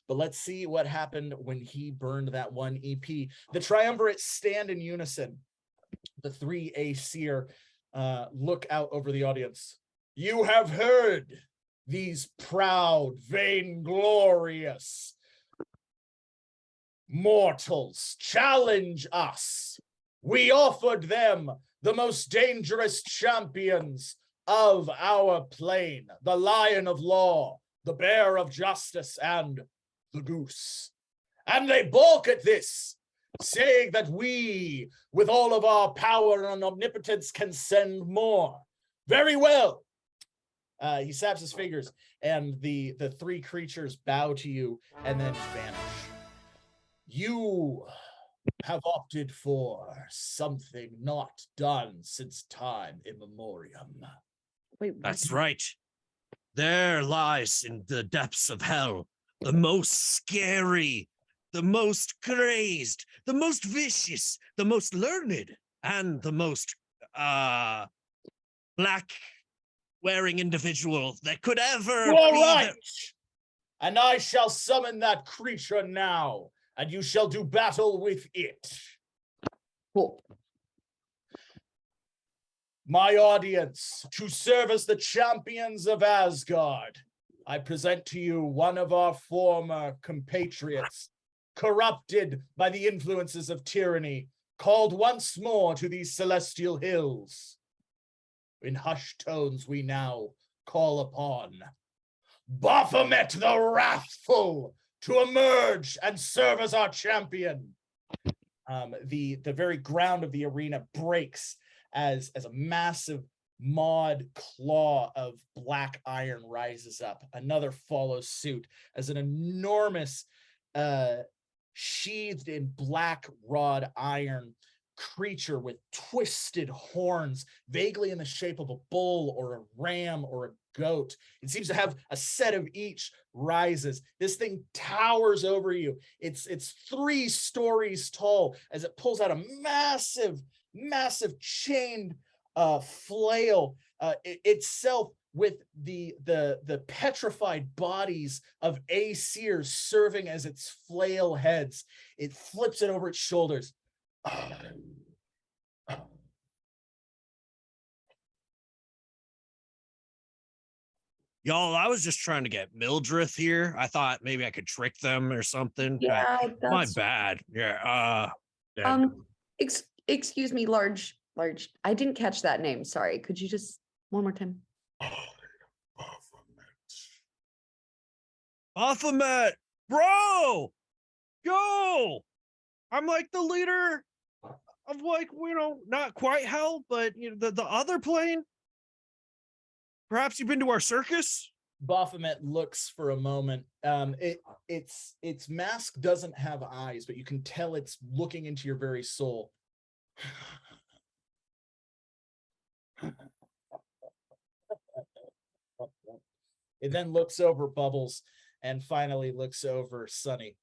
But let's see what happened when he burned that 1 EP. The triumvirate stand in unison. The 3 Aesir look out over the audience. You have heard these proud, vainglorious mortals challenge us. We offered them the most dangerous champions of our plane, the Lion of Law, the Bear of Justice, and the Goose. And they balk at this, saying that we, with all of our power and omnipotence, can send more. Very well. He snaps his fingers, and the 3 creatures bow to you and then vanish. You have opted for something not done since time immemorial. Wait, That's right. There lies in the depths of hell the most scary, the most crazed, the most vicious, the most learned, and the most black wearing individual that could ever All be right. And I shall summon that creature now, and you shall do battle with it. Cool. My audience, to serve as the champions of Asgard, I present to you one of our former compatriots, corrupted by the influences of tyranny, called once more to these celestial hills. In hushed tones we now call upon Baphomet the Wrathful to emerge and serve as our champion. The very ground of the arena breaks as a massive maud claw of black iron rises up. Another follows suit as an enormous sheathed in black wrought iron creature with twisted horns, vaguely in the shape of a bull or a ram or a goat. It seems to have a set of each, rises. This thing towers over you. It's 3 stories tall as it pulls out a massive chained flail, itself with the petrified bodies of Aesir's serving as its flail heads. It flips it over its shoulders. Y'all, I was just trying to get Mildreth here. I thought maybe I could trick them or something. Yeah, My that's bad. Yeah. Yeah. excuse me, large. I didn't catch that name. Sorry. Could you just one more time? Baphomet, bro, yo, I'm like the leader of like, not quite hell, but the other plane. Perhaps you've been to our circus? Baphomet looks for a moment. Its mask doesn't have eyes, but you can tell it's looking into your very soul. It then looks over Bubbles and finally looks over Sunny.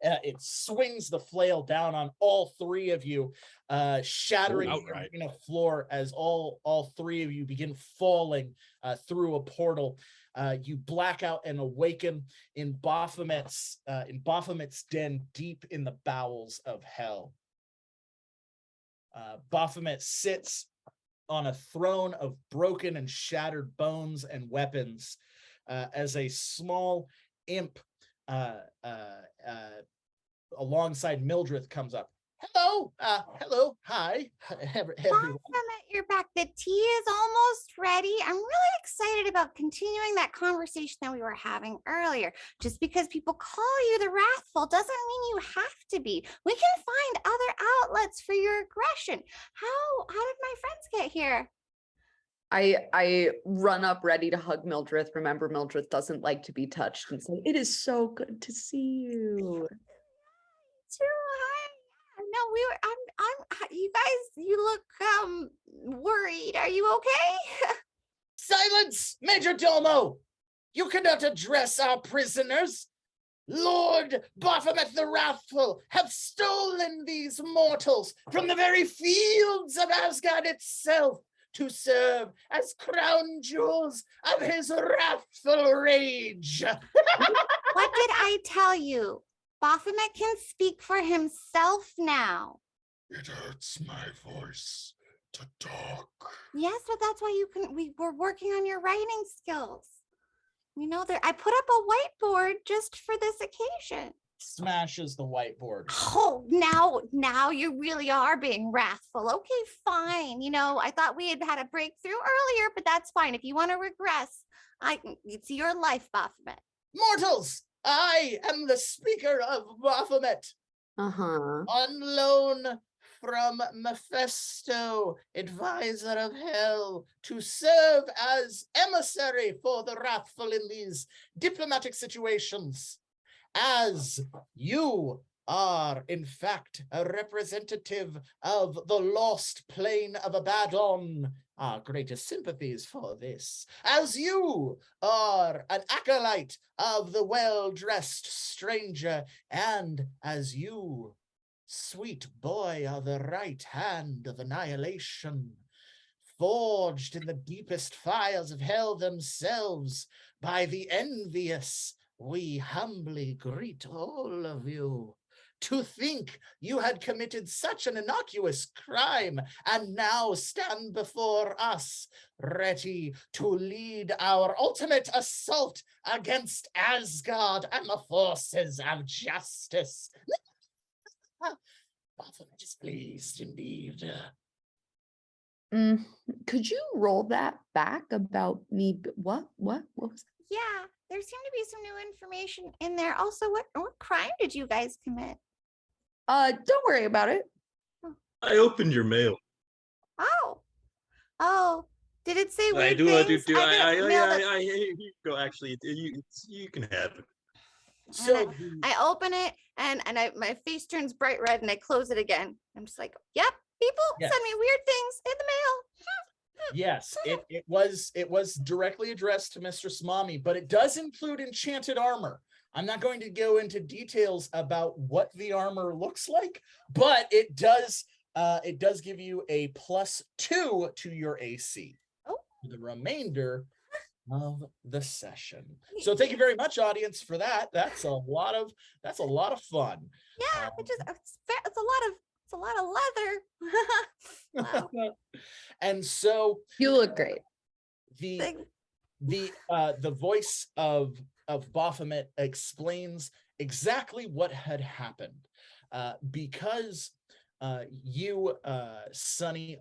It swings the flail down on all 3 of you, shattering the arena floor as all 3 of you begin falling through a portal. You black out and awaken in Baphomet's den deep in the bowels of hell. Baphomet sits on a throne of broken and shattered bones and weapons as a small imp alongside Mildreth comes up. Hello, hi, everyone. You're back. The tea is almost ready. I'm really excited about continuing that conversation that we were having earlier. Just because people call you the Wrathful doesn't mean you have to be. We can find other outlets for your aggression. How did my friends get here? I run up ready to hug Mildreth. Remember, Mildreth doesn't like to be touched and say, "It is so good to see you." Too high. No, you guys, you look worried. Are you okay? Silence, Major Domo! You cannot address our prisoners. Lord Baphomet the Wrathful have stolen these mortals from the very fields of Asgard itself to serve as crown jewels of his wrathful rage. What did I tell you? Baphomet can speak for himself now. It hurts my voice to talk. Yes, but that's why we were working on your writing skills. I put up a whiteboard just for this occasion. Smashes the whiteboard. Oh, now you really are being wrathful. Okay, fine. I thought we had a breakthrough earlier, but that's fine. If you want to regress, it's your life, Baphomet. Mortals, I am the speaker of Baphomet. On loan from Mephisto, advisor of hell, to serve as emissary for the Wrathful in these diplomatic situations. as you are, in fact, a representative of the lost plane of Abaddon. Our greatest sympathies for this. As you are an acolyte of the well-dressed stranger, and as you, sweet boy, are the right hand of annihilation, forged in the deepest fires of hell themselves by the envious, we humbly greet all of you. To think you had committed such an innocuous crime and now stand before us, ready to lead our ultimate assault against Asgard and the forces of justice. Baphomet is pleased indeed. Could you roll that back about me? What was that? Yeah, there seemed to be some new information in there. Also, what crime did you guys commit? Don't worry about it. I opened your mail. Oh, did it say weird I do. things? Go. Actually, you can have it. So I open it and my face turns bright red and I close it again. I'm just like, yep, people send me weird things in the mail. yes, it was directly addressed to Mistress Mommy, but it does include enchanted armor. I'm not going to go into details about what the armor looks like, but it does give you a +2 to your AC. Oh. The remainder of the session. So thank you very much, audience, for that. That's a lot of fun. Yeah, it's a lot of leather. Wow. And so You look great. the voice of Baphomet explains exactly what had happened, because you, Sunny,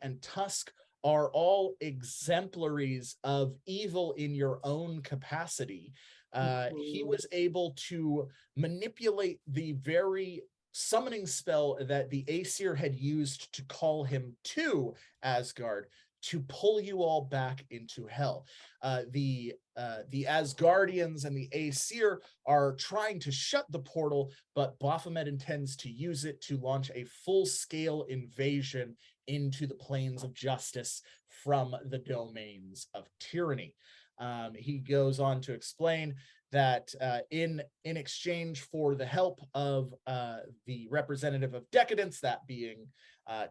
and Tusk are all exemplaries of evil in your own capacity. He was able to manipulate the very summoning spell that the Aesir had used to call him to Asgard to pull you all back into hell. The Asgardians and the Aesir are trying to shut the portal, but Baphomet intends to use it to launch a full-scale invasion into the planes of justice from the domains of tyranny. He goes on to explain that in exchange for the help of the representative of decadence, that being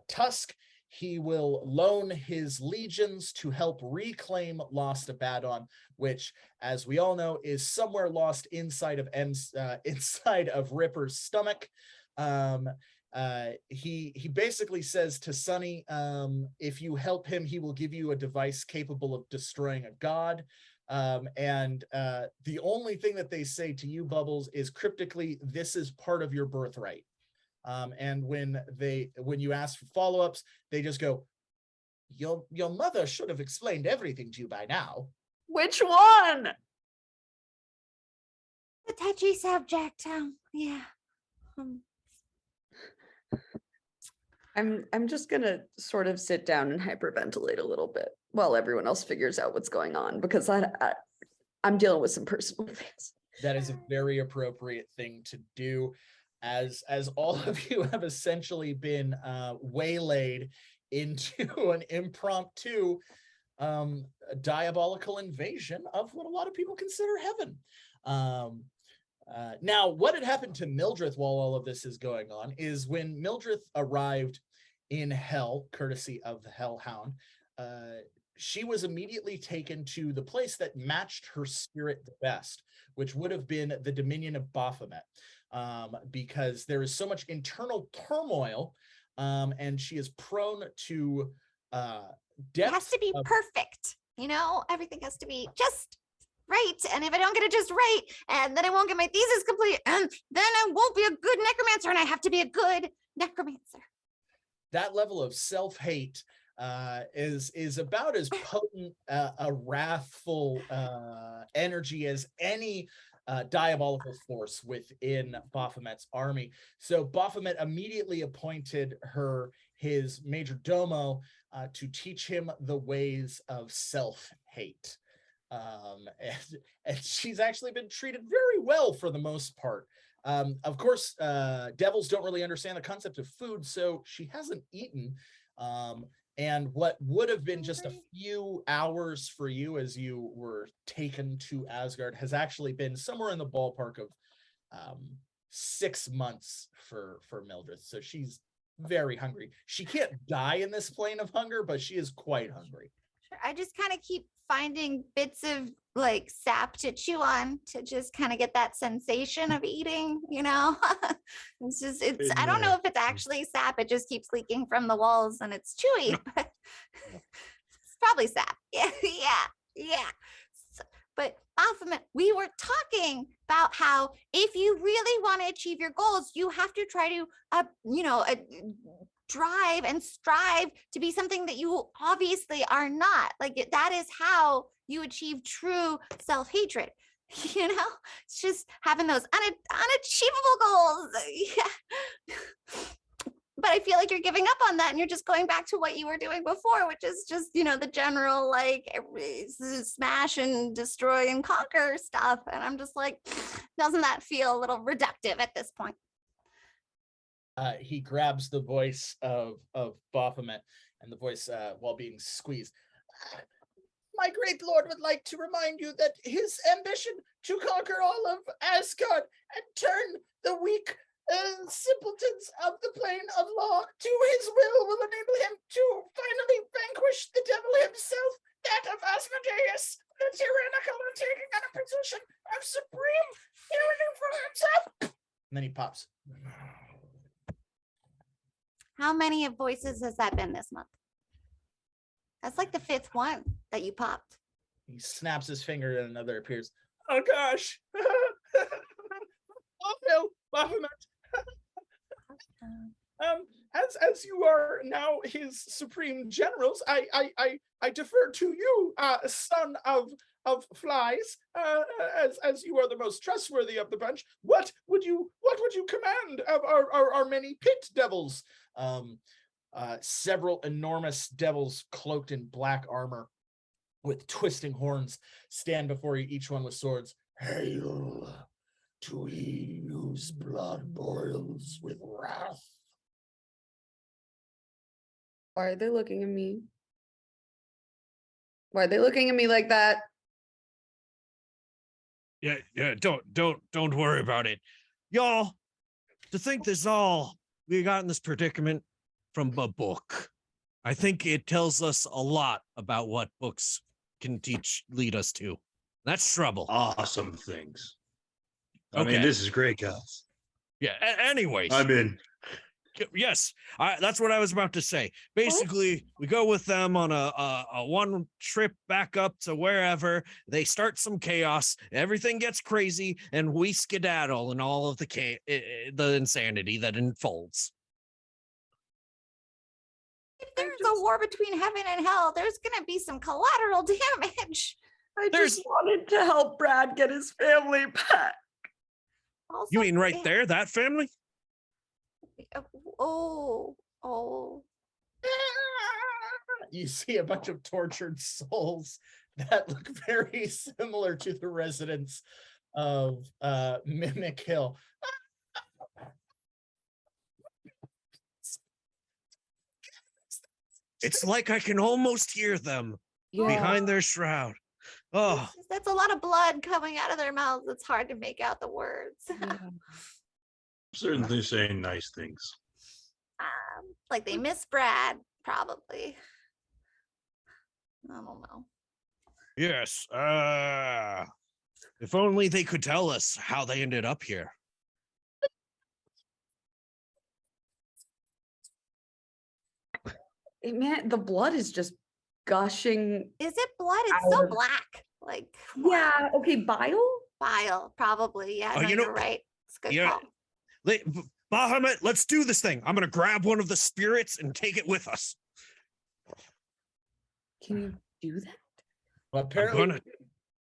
Tusk, he will loan his legions to help reclaim lost Abaddon, which, as we all know, is somewhere lost inside of Ripper's stomach. He basically says to Sunny, if you help him, he will give you a device capable of destroying a god. And the only thing that they say to you, Bubbles, is cryptically, this is part of your birthright. And when you ask for follow-ups, they just go, your mother should have explained everything to you by now. Which one? The touchy subject. Yeah. I'm just gonna sort of sit down and hyperventilate a little bit while everyone else figures out what's going on, because I'm dealing with some personal things. That is a very appropriate thing to do, as all of you have essentially been waylaid into an impromptu diabolical invasion of what a lot of people consider heaven. Now, what had happened to Mildreth while all of this is going on is when Mildreth arrived in hell, courtesy of the Hellhound, she was immediately taken to the place that matched her spirit the best, which would have been the Dominion of Baphomet, because there is so much internal turmoil, and she is prone to It has to be perfect. Everything has to be just right. And if I don't get it just right, and then I won't get my thesis complete, and then I won't be a good necromancer, and I have to be a good necromancer. That level of self-hate is about as potent a wrathful energy as any diabolical force within Baphomet's army. So Baphomet immediately appointed her his major domo to teach him the ways of self-hate. and she's actually been treated very well for the most part. Of course, devils don't really understand the concept of food, so she hasn't eaten. And what would have been just a few hours for you as you were taken to Asgard has actually been somewhere in the ballpark of 6 months for Mildreth. So she's very hungry. She can't die in this plane of hunger, but she is quite hungry. I just kind of keep finding bits of like sap to chew on to just kind of get that sensation of eating, you know. It's I don't know if it's actually sap, it just keeps leaking from the walls and it's chewy, but it's probably sap. Yeah. But Baphomet, we were talking about how if you really want to achieve your goals, you have to try to drive and strive to be something that you obviously are not. Like that is how you achieve true self-hatred. You know, it's just having those unachievable goals. Yeah. But I feel like you're giving up on that and you're just going back to what you were doing before, which is just, you know, the general like smash and destroy and conquer stuff. And I'm just like, doesn't that feel a little reductive at this point? He grabs the voice of Baphomet, and the voice, while being squeezed. My great lord would like to remind you that his ambition to conquer all of Asgard and turn the weak simpletons of the plane of law to his will enable him to finally vanquish the devil himself, that of Asmodeus, the tyrannical and taking on a position of supreme tyranny for himself. And then he pops. How many of voices has that been this month? That's like the 5th one that you popped. He snaps his finger and another appears. Oh gosh. Oh no, Baphomet. As you are now his supreme generals, I defer to you, son of flies, as you are the most trustworthy of the bunch. What would you command of our many pit devils? Several enormous devils cloaked in black armor with twisting horns stand before you, each one with swords. Hail to he whose blood boils with wrath. Why are they looking at me? Why are they looking at me like that? Yeah, don't worry about it. Y'all, to think this all, we got in this predicament from a book. I think it tells us a lot about what books can lead us to. That's trouble. Awesome things. I Okay. mean, this is great, guys. Yeah, anyways. I'm in. Yes, that's what I was about to say. Basically, we go with them on a one trip back up to wherever. They start some chaos. Everything gets crazy, and we skedaddle in all of the insanity that unfolds. If there's a war between heaven and hell, there's gonna be some collateral damage. I just wanted to help Brad get his family back. Also, You mean right there, that family? Oh. You see a bunch of tortured souls that look very similar to the residents of Mimic Hill. It's like I can almost hear them behind their shroud. Oh, That's a lot of blood coming out of their mouths. It's hard to make out the words. Certainly saying nice things. Like they miss Brad, probably. I don't know. yes. If only they could tell us how they ended up here. Man, the blood is just gushing. Is it blood? It's Out so of- black. Like Yeah, okay, bile? bile, probably. Yeah, Oh, no, you know- you're right. It's a good Yeah. call. Bahamut, let's do this thing. I'm going to grab one of the spirits and take it with us. Can you do that? Well, apparently, gonna-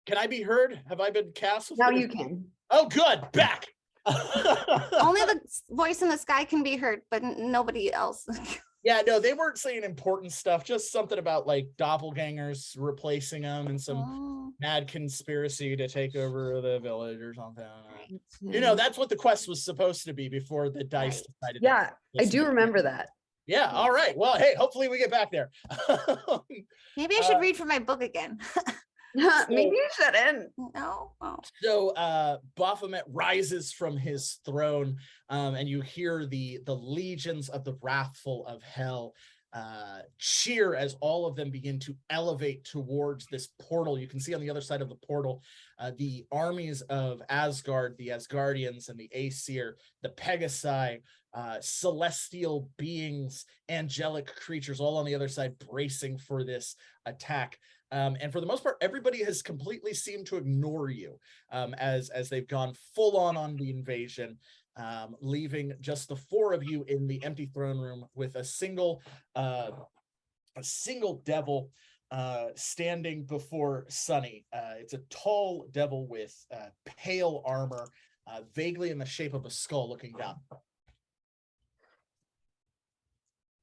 can I be heard? Have I been cast? Now you can. Oh, good. Back. Only the voice in the sky can be heard, but nobody else. Yeah, no, they weren't saying important stuff, just something about like doppelgangers replacing them and some Oh, mad conspiracy to take over the village or something. right, You know, that's what the quest was supposed to be before the dice right. decided. Yeah, I this do was- remember that. Yeah, all right. Well, hey, hopefully we get back there. Maybe I should read from my book again. Maybe you shouldn't. No. Oh. So Baphomet rises from his throne, and you hear the legions of the wrathful of hell cheer as all of them begin to elevate towards this portal. You can see on the other side of the portal the armies of Asgard, the Asgardians and the Aesir, the Pegasi, celestial beings, angelic creatures, all on the other side bracing for this attack. And for the most part, everybody has completely seemed to ignore you as they've gone full on the invasion, leaving just the four of you in the empty throne room with a single devil standing before Sunny. It's a tall devil with pale armor, vaguely in the shape of a skull looking down.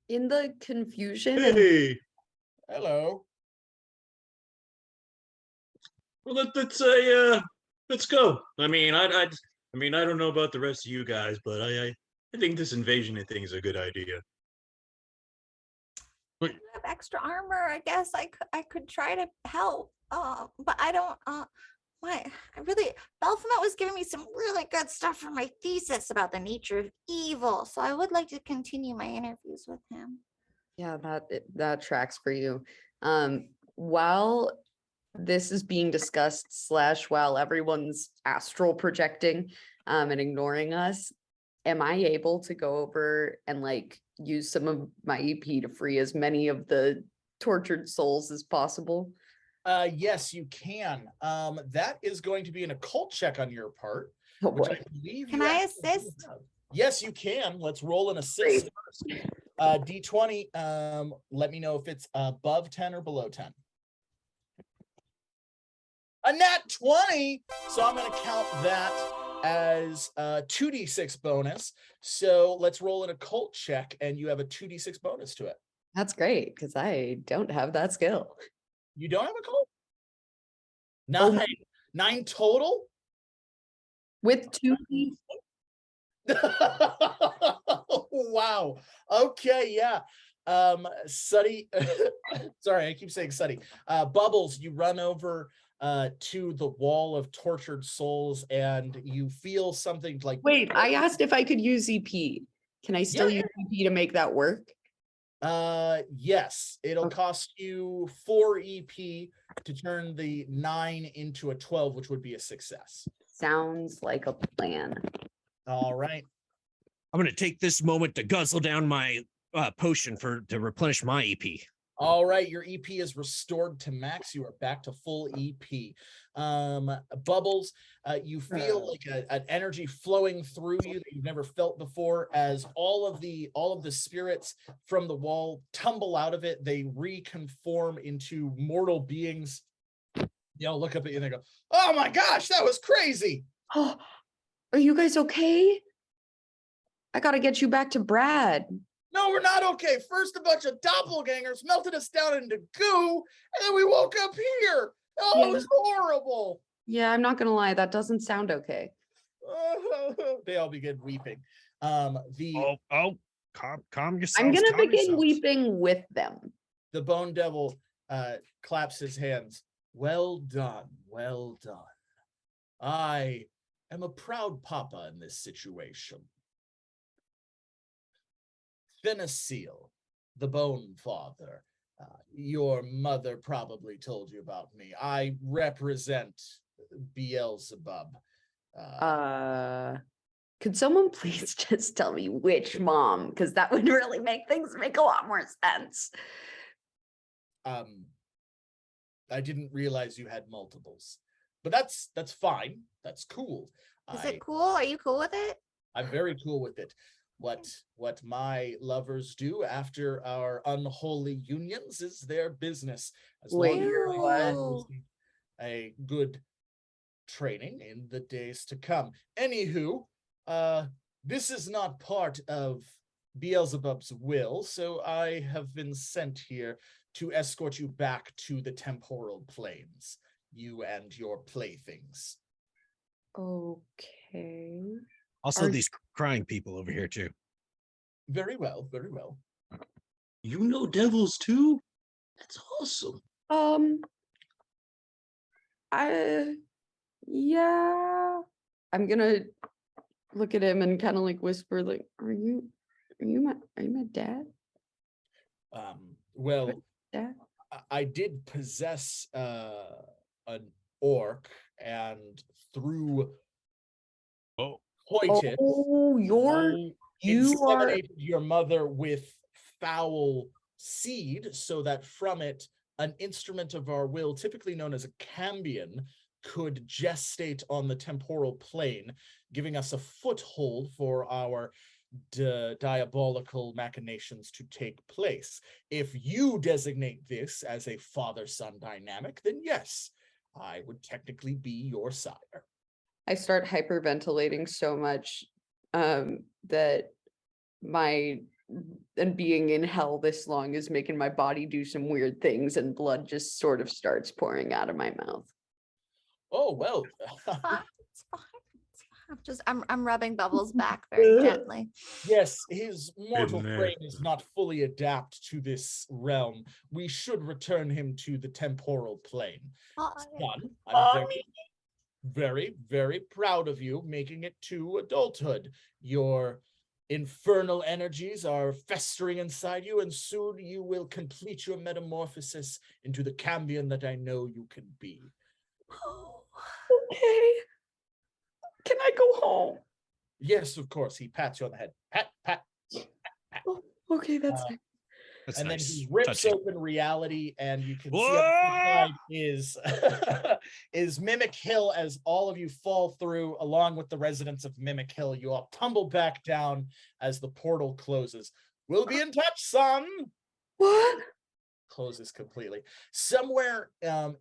In the confusion and Hey, Hello. well, let's go. I mean, I don't know about the rest of you guys, but I think this invasion thing is a good idea. I have extra armor. I guess I could try to help. But I don't. Baphomet was giving me some really good stuff for my thesis about the nature of evil. So I would like to continue my interviews with him. yeah, that tracks for you. While this is being discussed / while everyone's astral projecting and ignoring us, am I able to go over and like use some of my EP to free as many of the tortured souls as possible? Yes, you can. That is going to be an occult check on your part. Oh Which boy. I believe Can you I actually do assist? have. Yes, you can. Let's roll an assist first. D20. Let me know if it's above 10 or below 10. A nat 20. So I'm going to count that as a 2d6 bonus. So let's roll an occult check, and you have a 2d6 bonus to it. That's great because I don't have that skill. You don't have a cult? Oh. 9 total? With 2 Wow. Okay, yeah. Suddy, sorry, I keep saying Suddy. Bubbles, you run over to the wall of tortured souls and you feel something like Wait, I asked if I could use EP. Can I still Yeah. use EP to make that work? Yes, it'll Okay. cost you 4 EP to turn the 9 into a 12, which would be a success. Sounds like a plan. All right. I'm going to take this moment to guzzle down my potion to replenish my EP. All right, your EP is restored to max. You are back to full EP. Bubbles, you feel like an energy flowing through you that you've never felt before as all of the spirits from the wall tumble out of it. They reconform into mortal beings. They'll look up at you and they go, "Oh my gosh, that was crazy." Oh, are you guys okay? I gotta get you back to Brad. No, we're not okay. First, a bunch of doppelgangers melted us down into goo, and then we woke up here. Oh, it was horrible. Yeah, I'm not gonna lie, that doesn't sound okay. They all begin weeping. Calm yourselves. I'm gonna calm begin yourselves. weeping with them. The Bone Devil claps his hands. Well done, well done. I am a proud papa in this situation. Fenacil, the Bone Father. Your mother probably told you about me. I represent Beelzebub. Could someone please just tell me which mom? Because that would really make things make a lot more sense. I didn't realize you had multiples, but that's fine. That's cool. Is it cool? Are you cool with it? I'm very cool with it. What my lovers do after our unholy unions is their business. As long as you're Ew. receiving a good training in the days to come. Anywho, this is not part of Beelzebub's will, so I have been sent here to escort you back to the temporal planes, you and your playthings. Okay. Also, Are- these crying people over here too. Very well, very well. You know devils too? That's awesome. Yeah. I'm gonna look at him and kind of like whisper, like, are you my dad? Well, Dad? I did possess an orc, and through coitus, Oh, you are inseminated your mother with foul seed, so that from it, an instrument of our will, typically known as a cambion, could gestate on the temporal plane, giving us a foothold for our diabolical machinations to take place. If you designate this as a father-son dynamic, then yes, I would technically be your sire. I start hyperventilating so much that and being in hell this long is making my body do some weird things, and blood just sort of starts pouring out of my mouth. Oh, well. It's fine. I'm rubbing Bubbles back very gently. Yes, his mortal Been there. frame is not fully adapt to this realm. We should return him to the temporal plane. Oh, Son, I'm very, very proud of you making it to adulthood. Your infernal energies are festering inside you, and soon you will complete your metamorphosis into the cambion that I know you can be. Okay. Can I go home? Yes, of course. He pats you on the head. Pat, pat. Oh, okay, that's nice. That's And nice. then he rips Touching. open reality, and you can see on the side is is Mimic Hill. As all of you fall through, along with the residents of Mimic Hill, you all tumble back down as the portal closes. We'll be in touch, son. What? Closes completely. Somewhere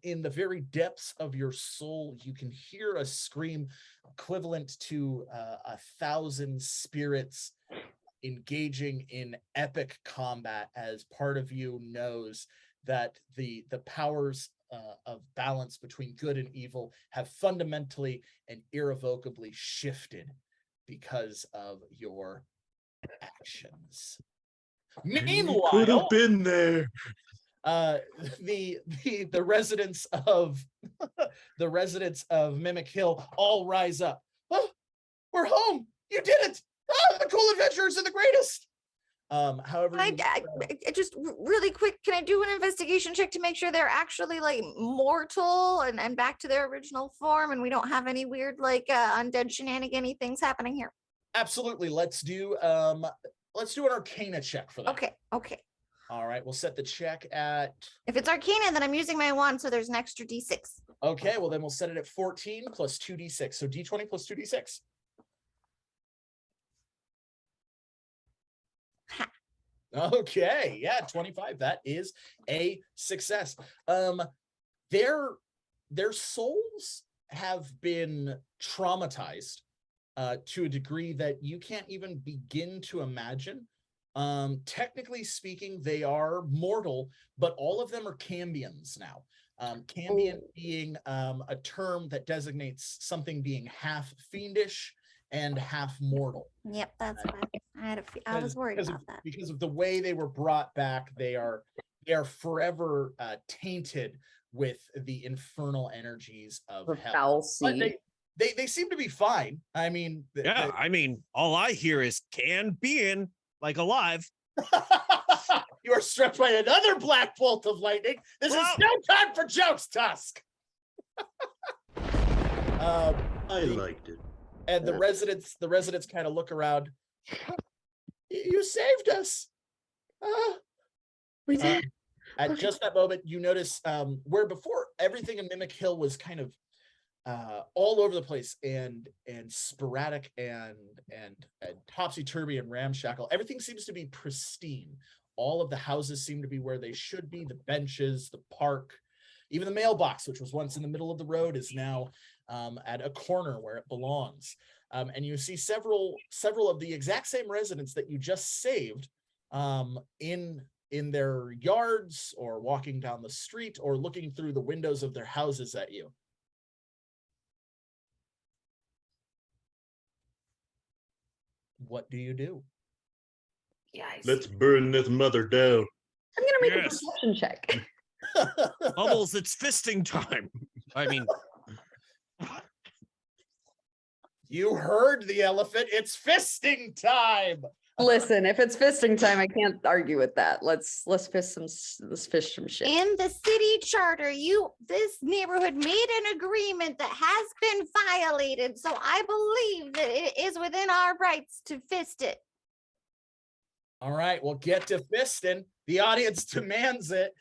in the very depths of your soul, you can hear a scream equivalent to 1,000 spirits engaging in epic combat, as part of you knows that the powers of balance between good and evil have fundamentally and irrevocably shifted because of your actions. Could have Meanwhile, been there. the residents of the residents of Mimic Hill all rise up. Oh, we're home. You did it. Oh, the cool adventurers are the greatest. However, I just really quick, can I do an investigation check to make sure they're actually like mortal and back to their original form, and we don't have any weird like undead shenanigan things happening here? absolutely. Let's do an Arcana check for that. Okay. All right, we'll set the check at. If it's Arcana, then I'm using my wand, so there's an extra D6. Okay, well then we'll set it at 14 plus 2d6. So d20 plus 2d6. Ha. Okay, yeah, 25. That is a success. Their souls have been traumatized to a degree that you can't even begin to imagine. Technically speaking, they are mortal, but all of them are cambions now. Cambion being a term that designates something being half fiendish and half mortal. Yep, that's what I was worried about that. Because of the way they were brought back, they are forever tainted with the infernal energies of hell. Foul But seed. they seem to be fine. I mean, Yeah, I mean, all I hear is can being like alive. you are struck by another black bolt of lightning. This is no time for jokes, Tusk. I liked it. And the residents kind of look around. You saved us. We did. At Okay. just that moment, you notice where before everything in Mimic Hill was kind of all over the place and sporadic and topsy-turvy and ramshackle. Everything seems to be pristine. All of the houses seem to be where they should be. The benches, the park, even the mailbox, which was once in the middle of the road, is now at a corner where it belongs. and you see several of the exact same residents that you just saved in their yards, or walking down the street, or looking through the windows of their houses at you. What do you do? Yes. Let's burn this mother down. I'm gonna make a Yes. perception check. Bubbles, it's fisting time. I mean, You heard the elephant. It's fisting time. Listen, if it's fisting time, I can't argue with that. Let's fish some shit. In the city charter, this neighborhood made an agreement that has been violated. So I believe that it is within our rights to fist it. All right, well, get to fisting. The audience demands it.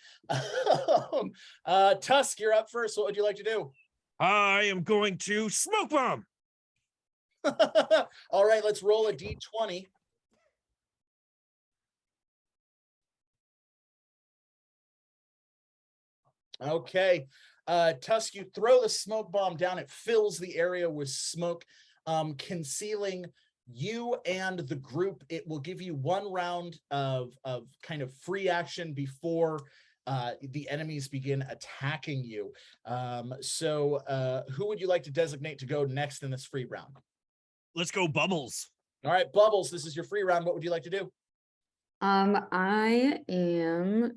Tusk, you're up first. What would you like to do? I am going to smoke bomb. All right, let's roll a d20. Okay, Tusk, you throw the smoke bomb down. It fills the area with smoke, concealing you and the group. It will give you 1 round of kind of free action before the enemies begin attacking you. So who would you like to designate to go next in this free round? Let's go, Bubbles. All right, Bubbles, this is your free round. What would you like to do? I am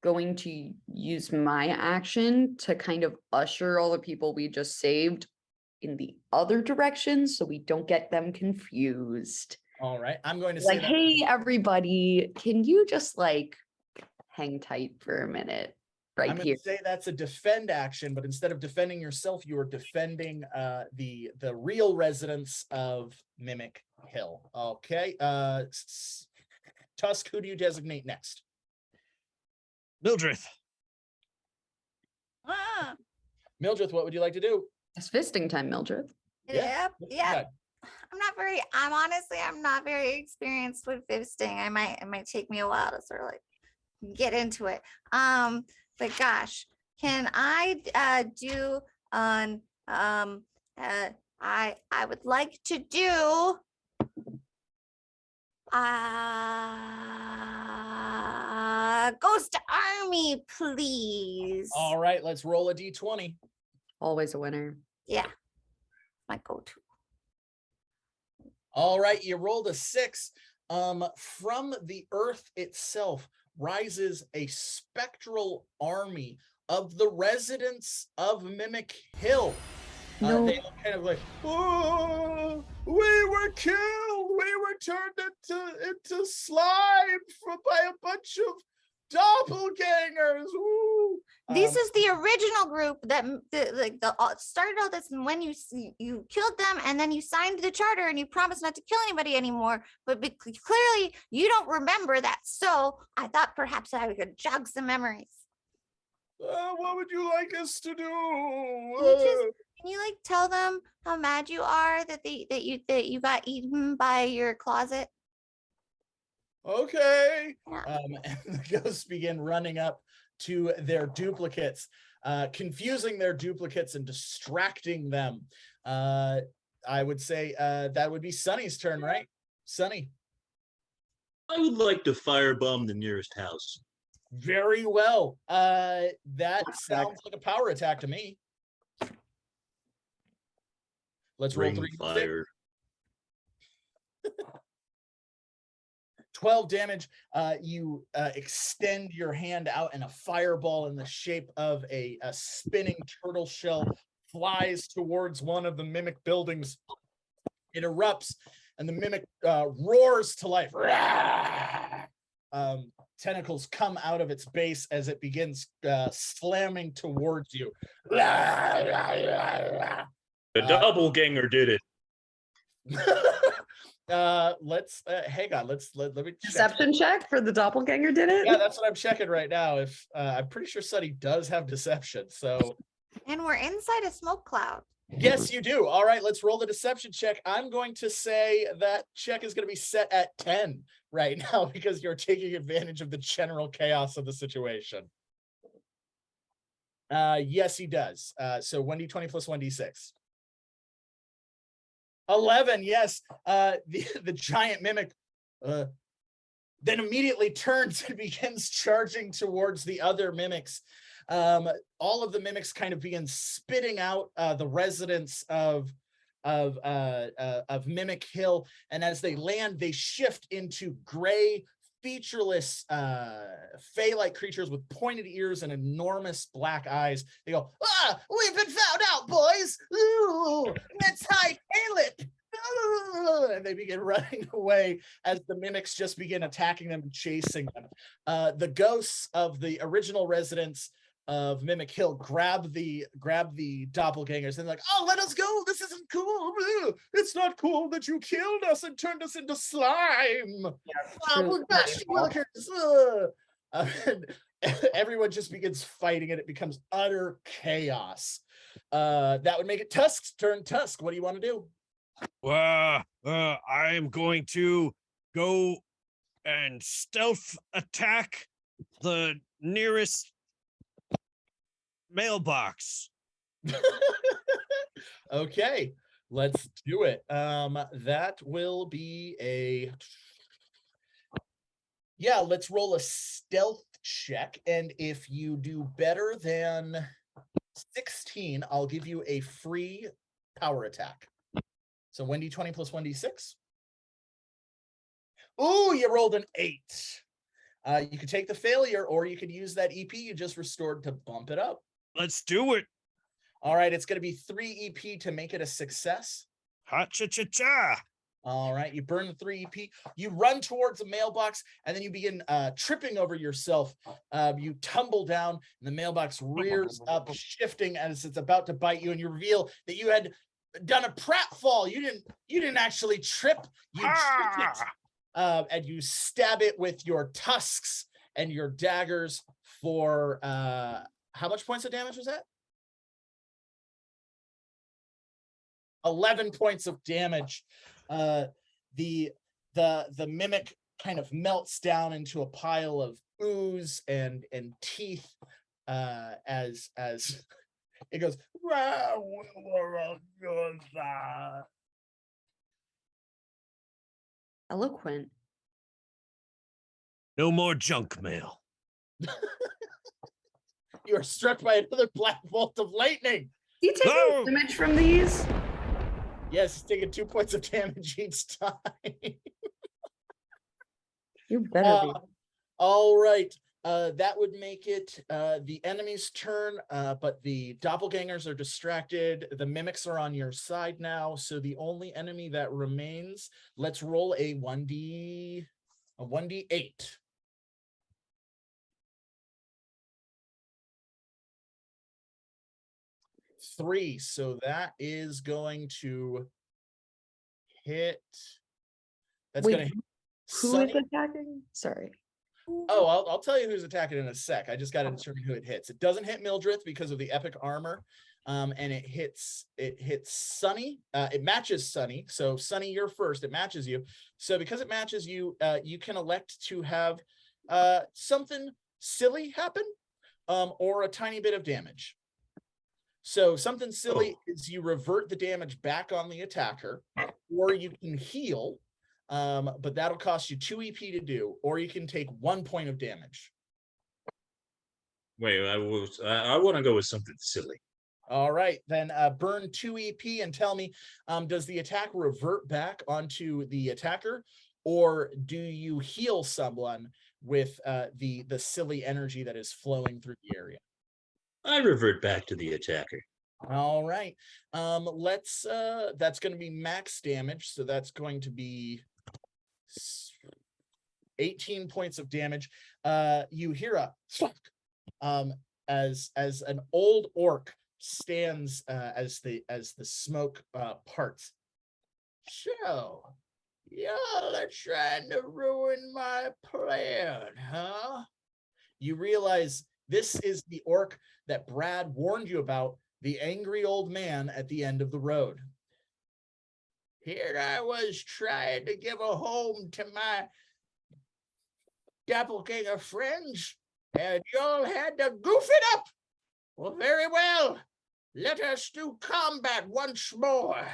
going to use my action to kind of usher all the people we just saved in the other direction so we don't get them confused. All right, I'm going to Like, say hey, everybody, can you just like hang tight for a minute right I'm going here? to say that's a defend action, but instead of defending yourself, you are defending the real residents of Mimic Hill. Okay, Tusk, who do you designate next? Mildreth. Ah, Mildreth, what would you like to do? It's fisting time, Mildred. Yeah, Yep. I'm not very experienced with fisting. It might take me a while to sort of like get into it. But gosh, can I do on I would like to do Ghost Army, please. All right, let's roll a d20. Always a winner. Yeah, my go-to. All right, you rolled a 6. From the earth itself rises a spectral army of the residents of Mimic Hill. No. They look kind of like, oh, we were killed. We were turned into slime by a bunch of doppelgangers. Ooh. This is the original group that started all this, and when you killed them, and then you signed the charter and you promised not to kill anybody anymore. But clearly you don't remember that, so I thought perhaps I could jog some memories. What would you like us to do? Can you like tell them how mad you are that you got eaten by your closet? Okay. Yeah. And the ghosts begin running up to their duplicates, confusing their duplicates and distracting them. I would say that would be Sunny's turn, right? Sunny. I would like to firebomb the nearest house. Very well. That sounds like a power attack to me. Let's roll Ring 3d6. fire. 12 damage. You extend your hand out, and a fireball in the shape of a spinning turtle shell flies towards one of the Mimic buildings. It erupts, and the Mimic roars to life. Tentacles come out of its base as it begins slamming towards you. The doppelganger did it. Let's hang on. Let me check. Deception check for the doppelganger, did it? Yeah, that's what I'm checking right now. If I'm pretty sure Sunny does have deception. So And we're inside a smoke cloud. yes, you do. All right, let's roll the deception check. I'm going to say that check is going to be set at 10 right now because you're taking advantage of the general chaos of the situation. Yes, he does. So 1d20 plus 1d6. 11, yes. The giant mimic then immediately turns and begins charging towards the other mimics. All of the mimics kind of begin spitting out the residents of Mimic Hill, and as they land, they shift into gray, featureless, fey-like creatures with pointed ears and enormous black eyes. They go, "Ah, we've been found out, boys! Ooh, let's hide Caleb!" And they begin running away as the mimics just begin attacking them and chasing them. The ghosts of the original residents of Mimic Hill grab the doppelgangers and they're like, "Oh, let us go! This isn't cool! It's not cool that you killed us and turned us into slime! We're best workers!" And everyone just begins fighting and it becomes utter chaos. That would make it Tusk's turn. Tusk, what do you want to do? I am going to go and stealth attack the nearest mailbox. Okay, let's do it. That will be let's roll a stealth check, and if you do better than 16, I'll give you a free power attack. So 1d20 plus 1d6. Ooh, you rolled an 8. You could take the failure, or you could use that EP you just restored to bump it up. Let's do it. All right, it's going to be 3 EP to make it a success. Ha-cha-cha-cha. All right, you burn the 3 EP. You run towards the mailbox, and then you begin tripping over yourself. You tumble down, and the mailbox rears up, shifting as it's about to bite you, and you reveal that you had done a pratfall. You didn't actually trip. You tripped it. And you stab it with your tusks and your daggers for how much points of damage was that? 11 points of damage. The mimic kind of melts down into a pile of ooze and teeth as it goes. Eloquent. No more junk mail. You are struck by another black bolt of lightning. Do you take Oh! damage from these? Yes, he's taking 2 points of damage each time. You better be. All right. That would make it the enemy's turn, but the doppelgangers are distracted. The mimics are on your side now, so the only enemy that remains, let's roll a 1d8. 3, so that is going to hit. That's Wait, going to hit. Who is attacking? Sorry. Oh, I'll tell you who's attacking in a sec. I just got to determine who it hits. It doesn't hit Mildreth because of the epic armor, and it hits Sunny. It matches Sunny. So Sunny, you're first. It matches you. So because it matches you, you can elect to have something silly happen, or a tiny bit of damage. So something silly is you revert the damage back on the attacker, or you can heal. But that'll cost you 2 EP to do, or you can take 1 point of damage. Wait, I want to go with something silly. All right, then burn 2 EP and tell me, does the attack revert back onto the attacker, or do you heal someone with the silly energy that is flowing through the area? I revert back to the attacker. All right, let's that's going to be max damage, so that's going to be 18 points of damage. You hear a thunk, as an old orc stands as the smoke parts. So y'all are trying to ruin my plan, huh? You realize this is the orc that Brad warned you about, the angry old man at the end of the road. Here I was trying to give a home to my doppelganger friends, and y'all had to goof it up. Well, very well. Let us do combat once more.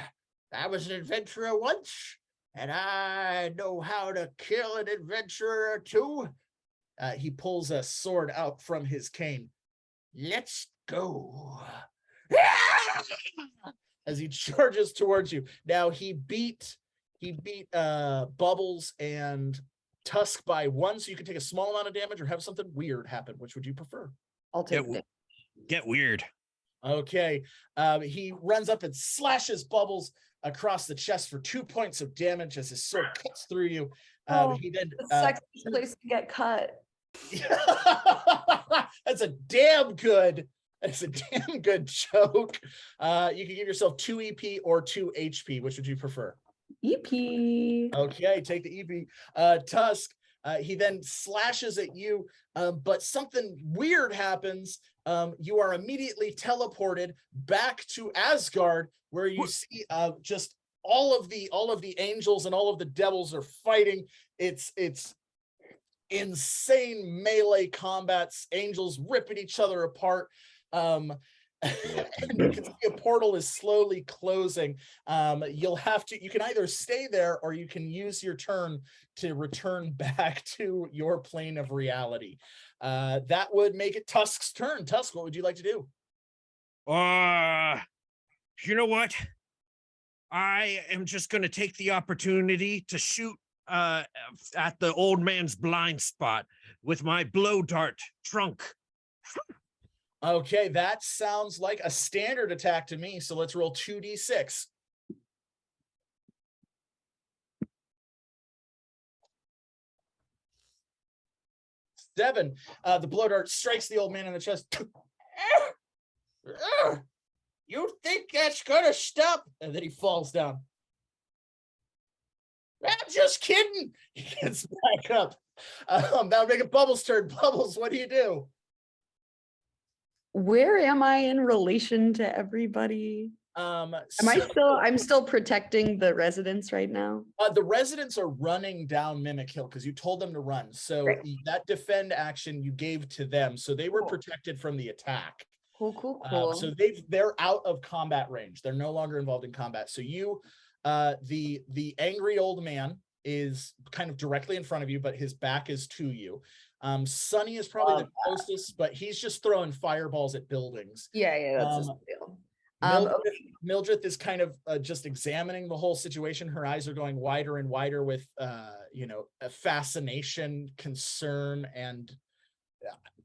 I was an adventurer once, and I know how to kill an adventurer too. He pulls a sword out from his cane. Let's go. As he charges towards you. Now he beat Bubbles and Tusk by 1, so you can take a small amount of damage or have something weird happen. Which would you prefer? I'll take it. Get weird. Okay. He runs up and slashes Bubbles across the chest for 2 points of damage as his sword cuts through you. He then The sexiest place to get cut. That's a damn good joke. You can give yourself 2 EP or 2 HP. Which would you prefer? EP. Okay, take the EP. Tusk, he then slashes at you, but something weird happens. You are immediately teleported back to Asgard, where you see just all of the angels and all of the devils are fighting. It's insane melee combats. Angels ripping each other apart. And you can see a portal is slowly closing. You can either stay there or you can use your turn to return back to your plane of reality. That would make it Tusk's turn. Tusk, what would you like to do? You know what? I am just going to take the opportunity to shoot at the old man's blind spot with my blow dart trunk. Okay, that sounds like a standard attack to me. So let's roll 2d6. Seven. The blow dart strikes the old man in the chest. You think that's gonna stop? And then he falls down. I'm just kidding. He gets back up. Now make it Bubbles' turn. Bubbles, what do you do? Where am I in relation to everybody? I'm still protecting the residents right now. The residents are running down Mimic Hill because you told them to run. So that defend action you gave to them. So they were protected from the attack. Cool. So they're out of combat range. They're no longer involved in combat. So you, the angry old man is kind of directly in front of you, but his back is to you. Sonny is probably the closest, but he's just throwing fireballs at buildings. Yeah, that's his deal. Mildreth is kind of just examining the whole situation. Her eyes are going wider and wider with, a fascination, concern, and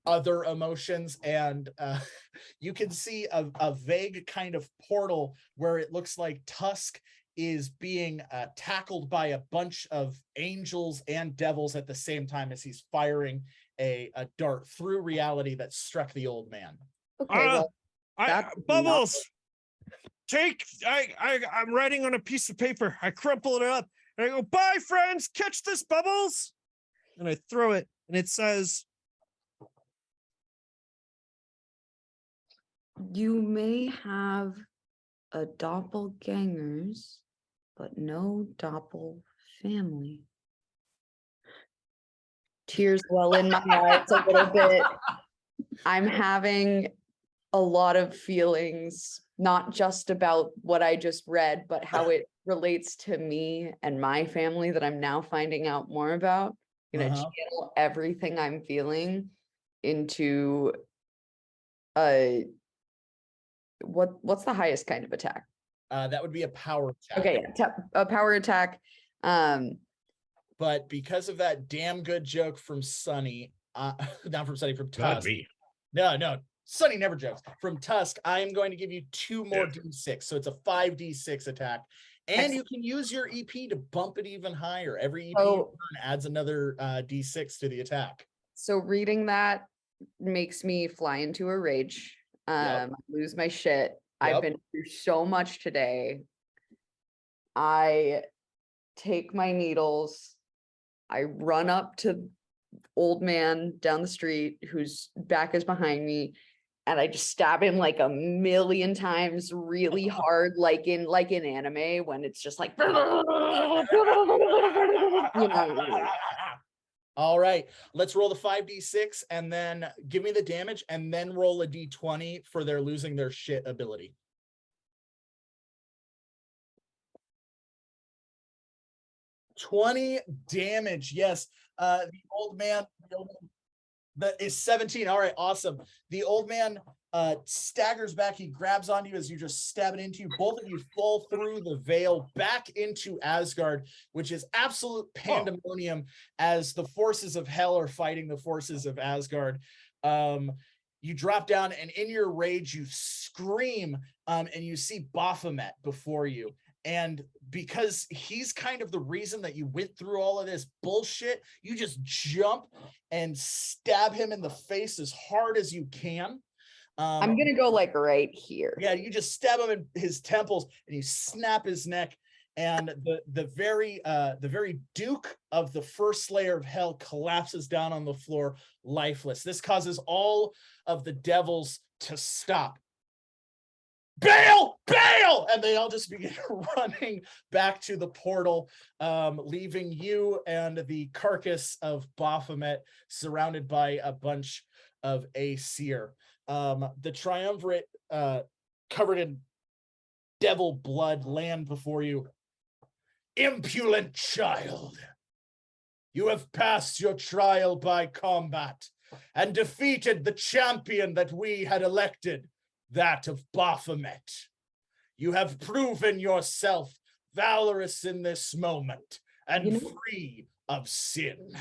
other emotions. And you can see a vague kind of portal where it looks like Tusk is being tackled by a bunch of angels and devils at the same time as he's firing a dart through reality that struck the old man. Okay, Bubbles, I'm writing on a piece of paper. I crumple it up and I go, "Bye, friends, catch this, Bubbles." And I throw it and it says, "You may have a doppelgangers, but no Doppel family." Tears well in my eyes a little bit. I'm having a lot of feelings, not just about what I just read, but how it relates to me and my family that I'm now finding out more about. I'm gonna channel everything I'm feeling into what's the highest kind of attack? That would be a power attack. Okay, a power attack. But because of that damn good joke from Sonny, not from Sonny, from Tusk. No, Sonny never jokes. From Tusk, I am going to give you 2 more d6. So it's a 5d6 attack. And you can use your EP to bump it even higher. Every EP you turn adds another d6 to the attack. So reading that makes me fly into a rage. Lose my shit. I've been through so much today. I take my needles. I run up to old man down the street whose back is behind me, and I just stab him like a million times really hard, like in anime when it's just like All right, let's roll the 5d6 and then give me the damage and then roll a d20 for their losing their shit ability. 20 damage. Yes. The old man that is 17. All right, awesome. The old man staggers back. He grabs onto you as you just stab it into you. Both of you fall through the veil back into Asgard, which is absolute pandemonium as the forces of hell are fighting the forces of Asgard. You drop down, and in your rage, you scream, and you see Baphomet before you. And because he's kind of the reason that you went through all of this bullshit, you just jump and stab him in the face as hard as you can. I'm gonna go like right here. Yeah, you just stab him in his temples and you snap his neck. And the very Duke of the first layer of hell collapses down on the floor, lifeless. This causes all of the devils to stop. Bail! Bail! And they all just begin running back to the portal, leaving you and the carcass of Baphomet surrounded by a bunch of Aesir. The triumvirate, covered in devil blood, land before you. Impudent child, you have passed your trial by combat and defeated the champion that we had elected, that of Baphomet. You have proven yourself valorous in this moment and free of sin.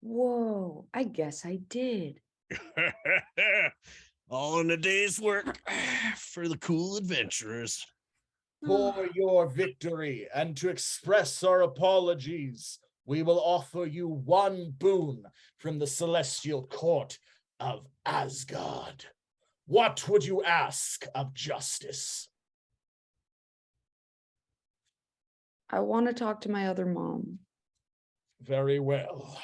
Whoa, I guess I did. All in a day's work for the cool adventurers. For your victory and to express our apologies, we will offer you one boon from the celestial court of Asgard. What would you ask of justice? I want to talk to my other mom. Very well.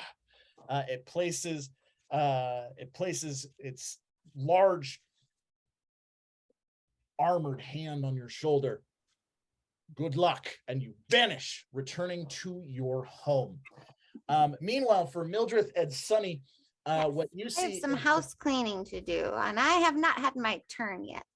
It places its large armored hand on your shoulder. Good luck, and you vanish, returning to your home. Meanwhile, for Mildreth and Sunny, what you see— I have some house cleaning to do, and I have not had my turn yet.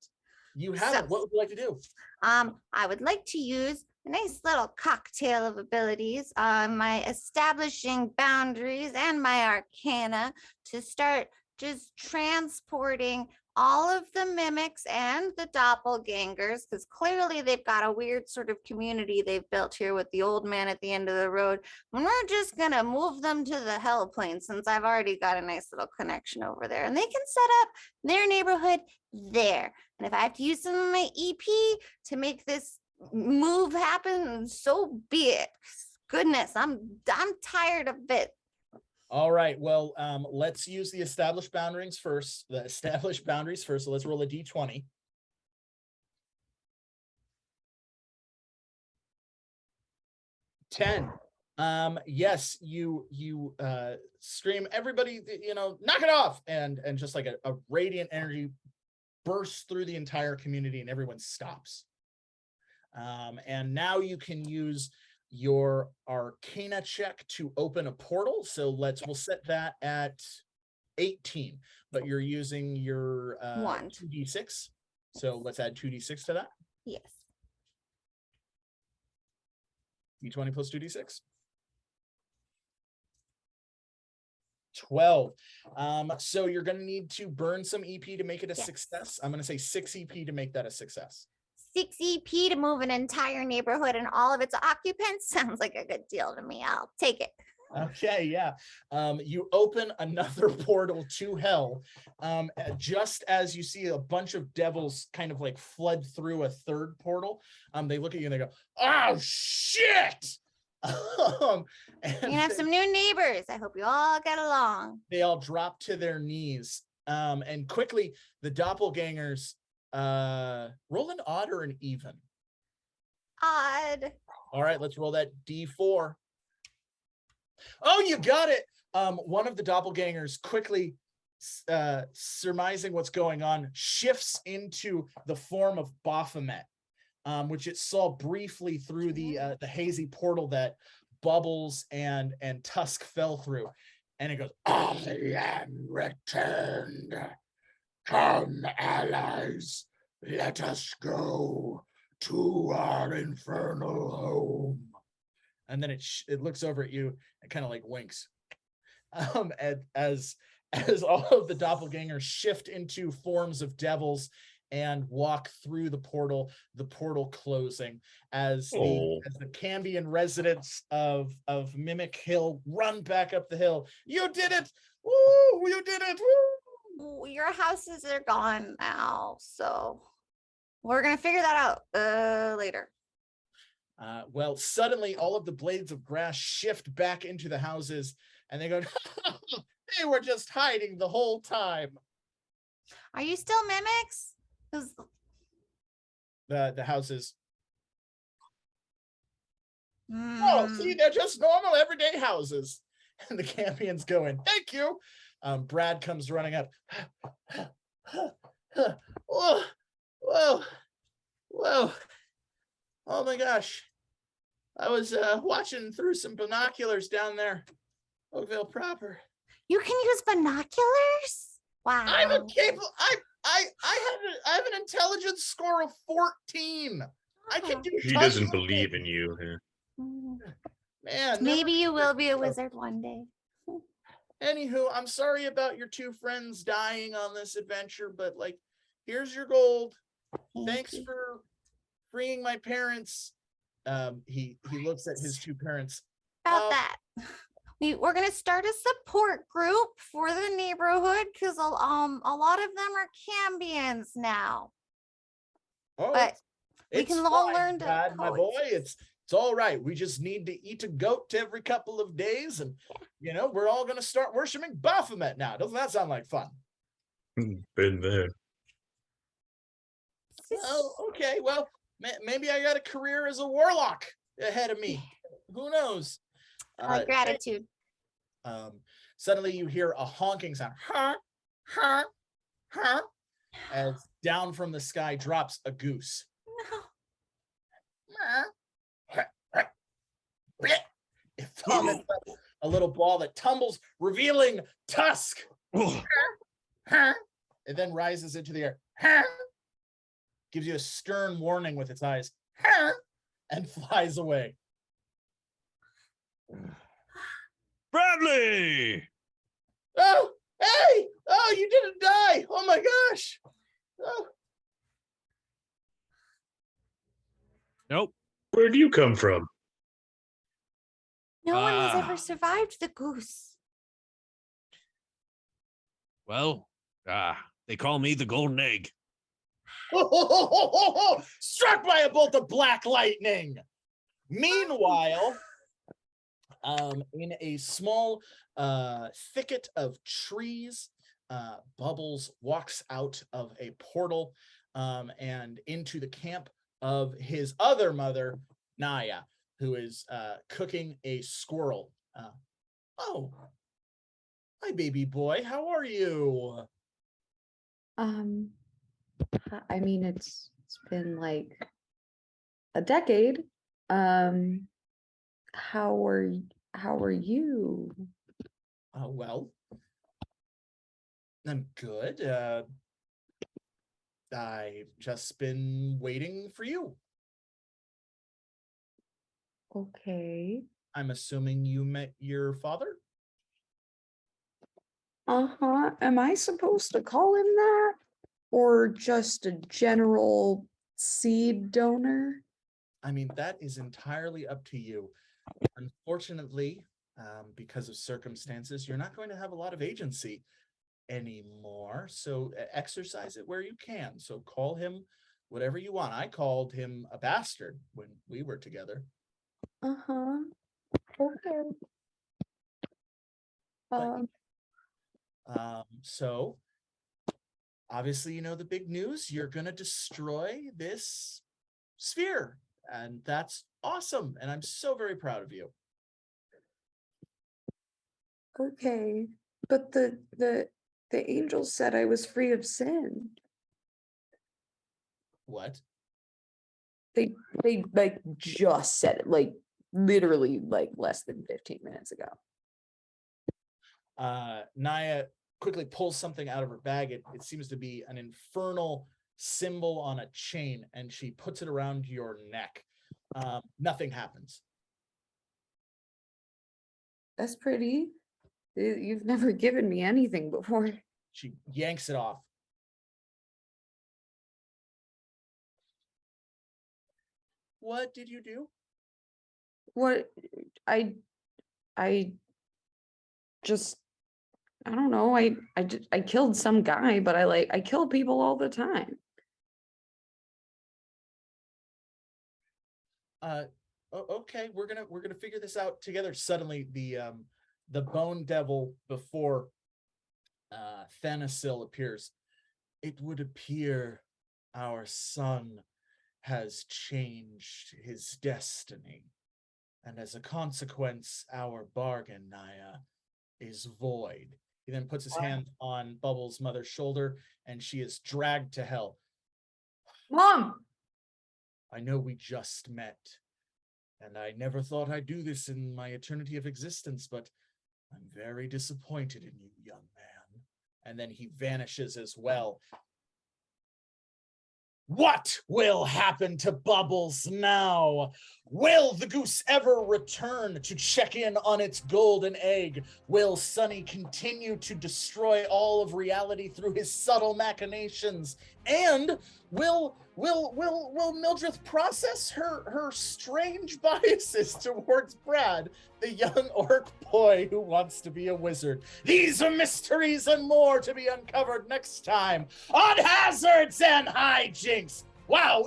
You haven't. What would you like to do? I would like to use a nice little cocktail of abilities on my establishing boundaries and my arcana to start just transporting all of the mimics and the doppelgangers, because clearly they've got a weird sort of community they've built here with the old man at the end of the road. And we're just gonna move them to the hell plane, since I've already got a nice little connection over there, and they can set up their neighborhood there. And if I have to use some of my EP to make this move happen, so be it. Goodness, I'm tired of it. All right. Well, let's use the established boundaries first. So let's roll a d20. Yes, you scream, everybody, knock it off, and just like a radiant energy bursts through the entire community, and everyone stops. And now you can use your arcana check to open a portal. So we'll set that at 18, but you're using your 2d6. So let's add 2d6 to that. Yes. d20 plus 2d6. 12. So you're going to need to burn some EP to make it a success. I'm going to say 6 EP to make that a success. 6 EP to move an entire neighborhood and all of its occupants sounds like a good deal to me. I'll take it. Okay, yeah. You open another portal to hell, just as you see a bunch of devils kind of like flood through a third portal. They look at you and they go, "Oh shit!" You have some new neighbors. I hope you all get along. They all drop to their knees, and quickly the doppelgangers roll an odd or an even. Odd. All right, let's roll that d4. Oh, you got it. One of the doppelgangers, quickly surmising what's going on, shifts into the form of Baphomet, which it saw briefly through the hazy portal that Bubbles and Tusk fell through. And it goes, I am returned. Come, allies, let us go to our infernal home. and then it looks over at you and kind of like winks. And as all of the doppelgangers shift into forms of devils and walk through the portal closing as the Cambion residents of Mimic Hill run back up the hill. You did it! Woo! You did it! Woo! Your houses are gone now, so we're gonna figure that out later. Well, suddenly all of the blades of grass shift back into the houses, and they go, they were just hiding the whole time. Are you still mimics? 'Cause The houses. Oh, see, they're just normal everyday houses. And the Cambions go in. Thank you. Brad comes running up. Whoa, whoa, whoa. Oh my gosh. I was watching through some binoculars down there. Oakville proper. You can use binoculars? Wow. I'm a capable. I have an intelligence score of 14. I can do. She doesn't believe in you. Man, maybe you will be a wizard one day. Anywho, I'm sorry about your two friends dying on this adventure, but like, here's your gold. Thanks for freeing my parents. He looks at his two parents. About that. We're gonna start a support group for the neighborhood because a lot of them are Cambions now. Oh, but we it's can all fine, learn to Brad, my boy. coexist. It's all right. We just need to eat a goat every couple of days, and we're all gonna start worshiping Baphomet now. Doesn't that sound like fun? Been there. Oh, okay. Well, maybe I got a career as a warlock ahead of me. Who knows? Gratitude. Suddenly you hear a honking sound. As down from the sky drops a goose. It vomits up a little ball that tumbles, revealing Tusk. It then rises into the air. Gives you a stern warning with its eyes. And flies away. Bradley! Oh, hey! Oh, you didn't die! Oh my gosh! Oh. Nope. Where'd you come from? No one has ever survived the goose. Well, they call me the golden egg. Struck by a bolt of black lightning. Meanwhile, in a small thicket of trees, Bubbles walks out of a portal and into the camp of his other mother, Naya, who is cooking a squirrel. Oh, hi, baby boy. How are you? I mean, it's been like a decade. How are you? Well, I'm good. I've just been waiting for you. Okay. I'm assuming you met your father? Uh-huh. Am I supposed to call him that? Or just a general seed donor? I mean, that is entirely up to you. Unfortunately, because of circumstances, you're not going to have a lot of agency anymore. So exercise it where you can. So call him whatever you want. I called him a bastard when we were together. Uh-huh. Okay. So obviously, you know the big news. You're going to destroy this sphere. And that's awesome. And I'm so very proud of you. Okay. But the angel said I was free of sin. What? They like just said it, like literally like less than 15 minutes ago. Naya quickly pulls something out of her bag. It seems to be an infernal symbol on a chain, and she puts it around your neck. Nothing happens. That's pretty. You've never given me anything before. She yanks it off. What did you do? What I just I don't know. I killed some guy, but I kill people all the time. Okay, we're gonna figure this out together. Suddenly the bone devil before Thanasil appears. It would appear our son has changed his destiny, and as a consequence, our bargain, Naya, is void. He then puts his hand on Bubbles' mother's shoulder, and she is dragged to hell. Mom! I know we just met, and I never thought I'd do this in my eternity of existence, but I'm very disappointed in you, young man. And then he vanishes as well. What will happen to Bubbles now? Will the goose ever return to check in on its golden egg? Will Sunny continue to destroy all of reality through his subtle machinations? And will Mildreth process her strange biases towards Brad, the young orc boy who wants to be a wizard? These are mysteries and more to be uncovered next time on Hazards and Hijinks. Wow,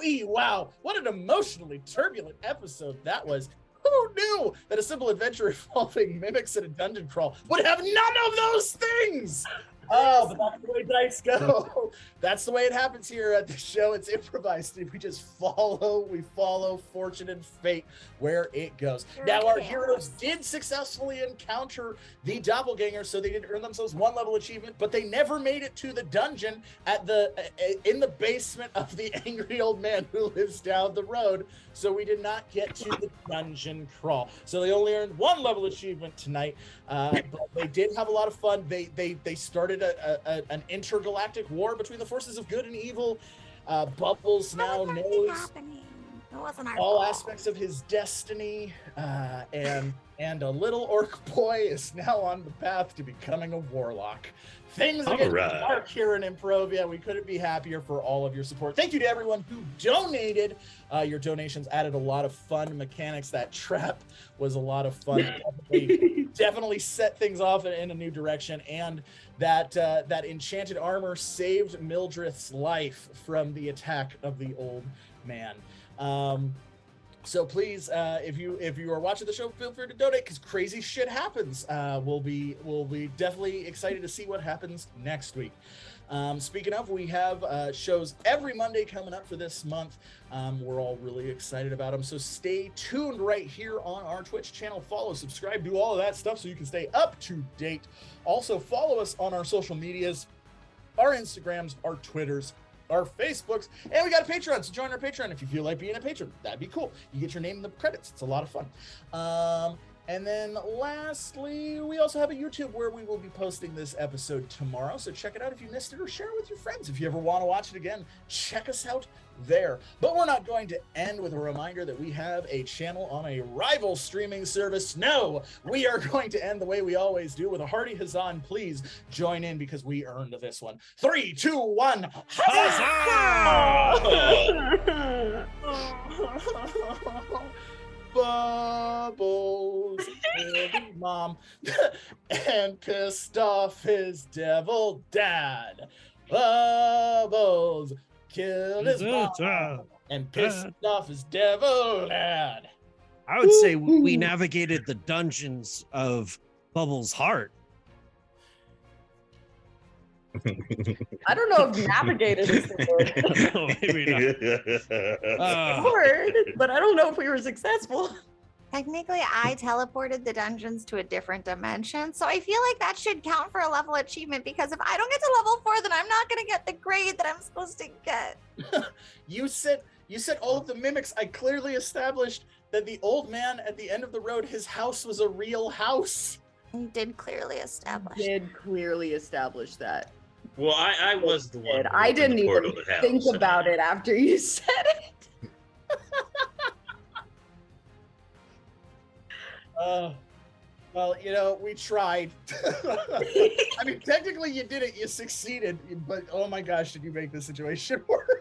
what an emotionally turbulent episode that was. Who knew that a simple adventure involving mimics and a dungeon crawl would have none of those things? Oh, but that's the way dice go. That's the way it happens here at the show. It's improvised. We just follow fortune and fate where it goes. Now, our heroes did successfully encounter the doppelganger, so they did earn themselves one level achievement, but they never made it to the dungeon in the basement of the angry old man who lives down the road. So we did not get to the dungeon crawl. So they only earned one level achievement tonight, but they did have a lot of fun. They started an intergalactic war between the forces of good and evil. Bubbles now knows all aspects of his destiny, and a little orc boy is now on the path to becoming a warlock. Things are getting dark here in Improvia. We couldn't be happier for all of your support. Thank you to everyone who donated. Your donations added a lot of fun mechanics. That trap was a lot of fun. Definitely set things off in a new direction. And that enchanted armor saved Mildreth's life from the attack of the old man. So please, if you are watching the show, feel free to donate because crazy shit happens. We'll be definitely excited to see what happens next week. Speaking of, we have shows every Monday coming up for this month. We're all really excited about them. So stay tuned right here on our Twitch channel. Follow, subscribe, do all of that stuff so you can stay up to date. Also follow us on our social medias, our Instagrams, our Twitters, our Facebooks, and we got a Patreon, so join our Patreon if you feel like being a patron. That'd be cool. You get your name in the credits. It's a lot of fun. And then lastly, we also have a YouTube where we will be posting this episode tomorrow, so check it out if you missed it, or share it with your friends. If you ever want to watch it again, check us out there. But we're not going to end with a reminder that we have a channel on a rival streaming service. No, we are going to end the way we always do, with a hearty huzzah. Please join in because we earned this one. 3, 2, 1, huzzah! Bubbles killed his mom and pissed off his devil dad. Bubbles killed his mom and pissed off his devil dad. I would say we navigated the dungeons of Bubbles' heart. I don't know if navigated is the word. No, maybe not. Word, but I don't know if we were successful. Technically, I teleported the dungeons to a different dimension, so I feel like that should count for a level achievement, because if I don't get to level 4, then I'm not going to get the grade that I'm supposed to get. You said all of the mimics. I clearly established that the old man at the end of the road, his house was a real house. You did clearly establish. That. Well, I was the one. I didn't even think about it after you said it. Well, you know, we tried. I mean, technically you did it. You succeeded. But oh my gosh, did you make the situation worse?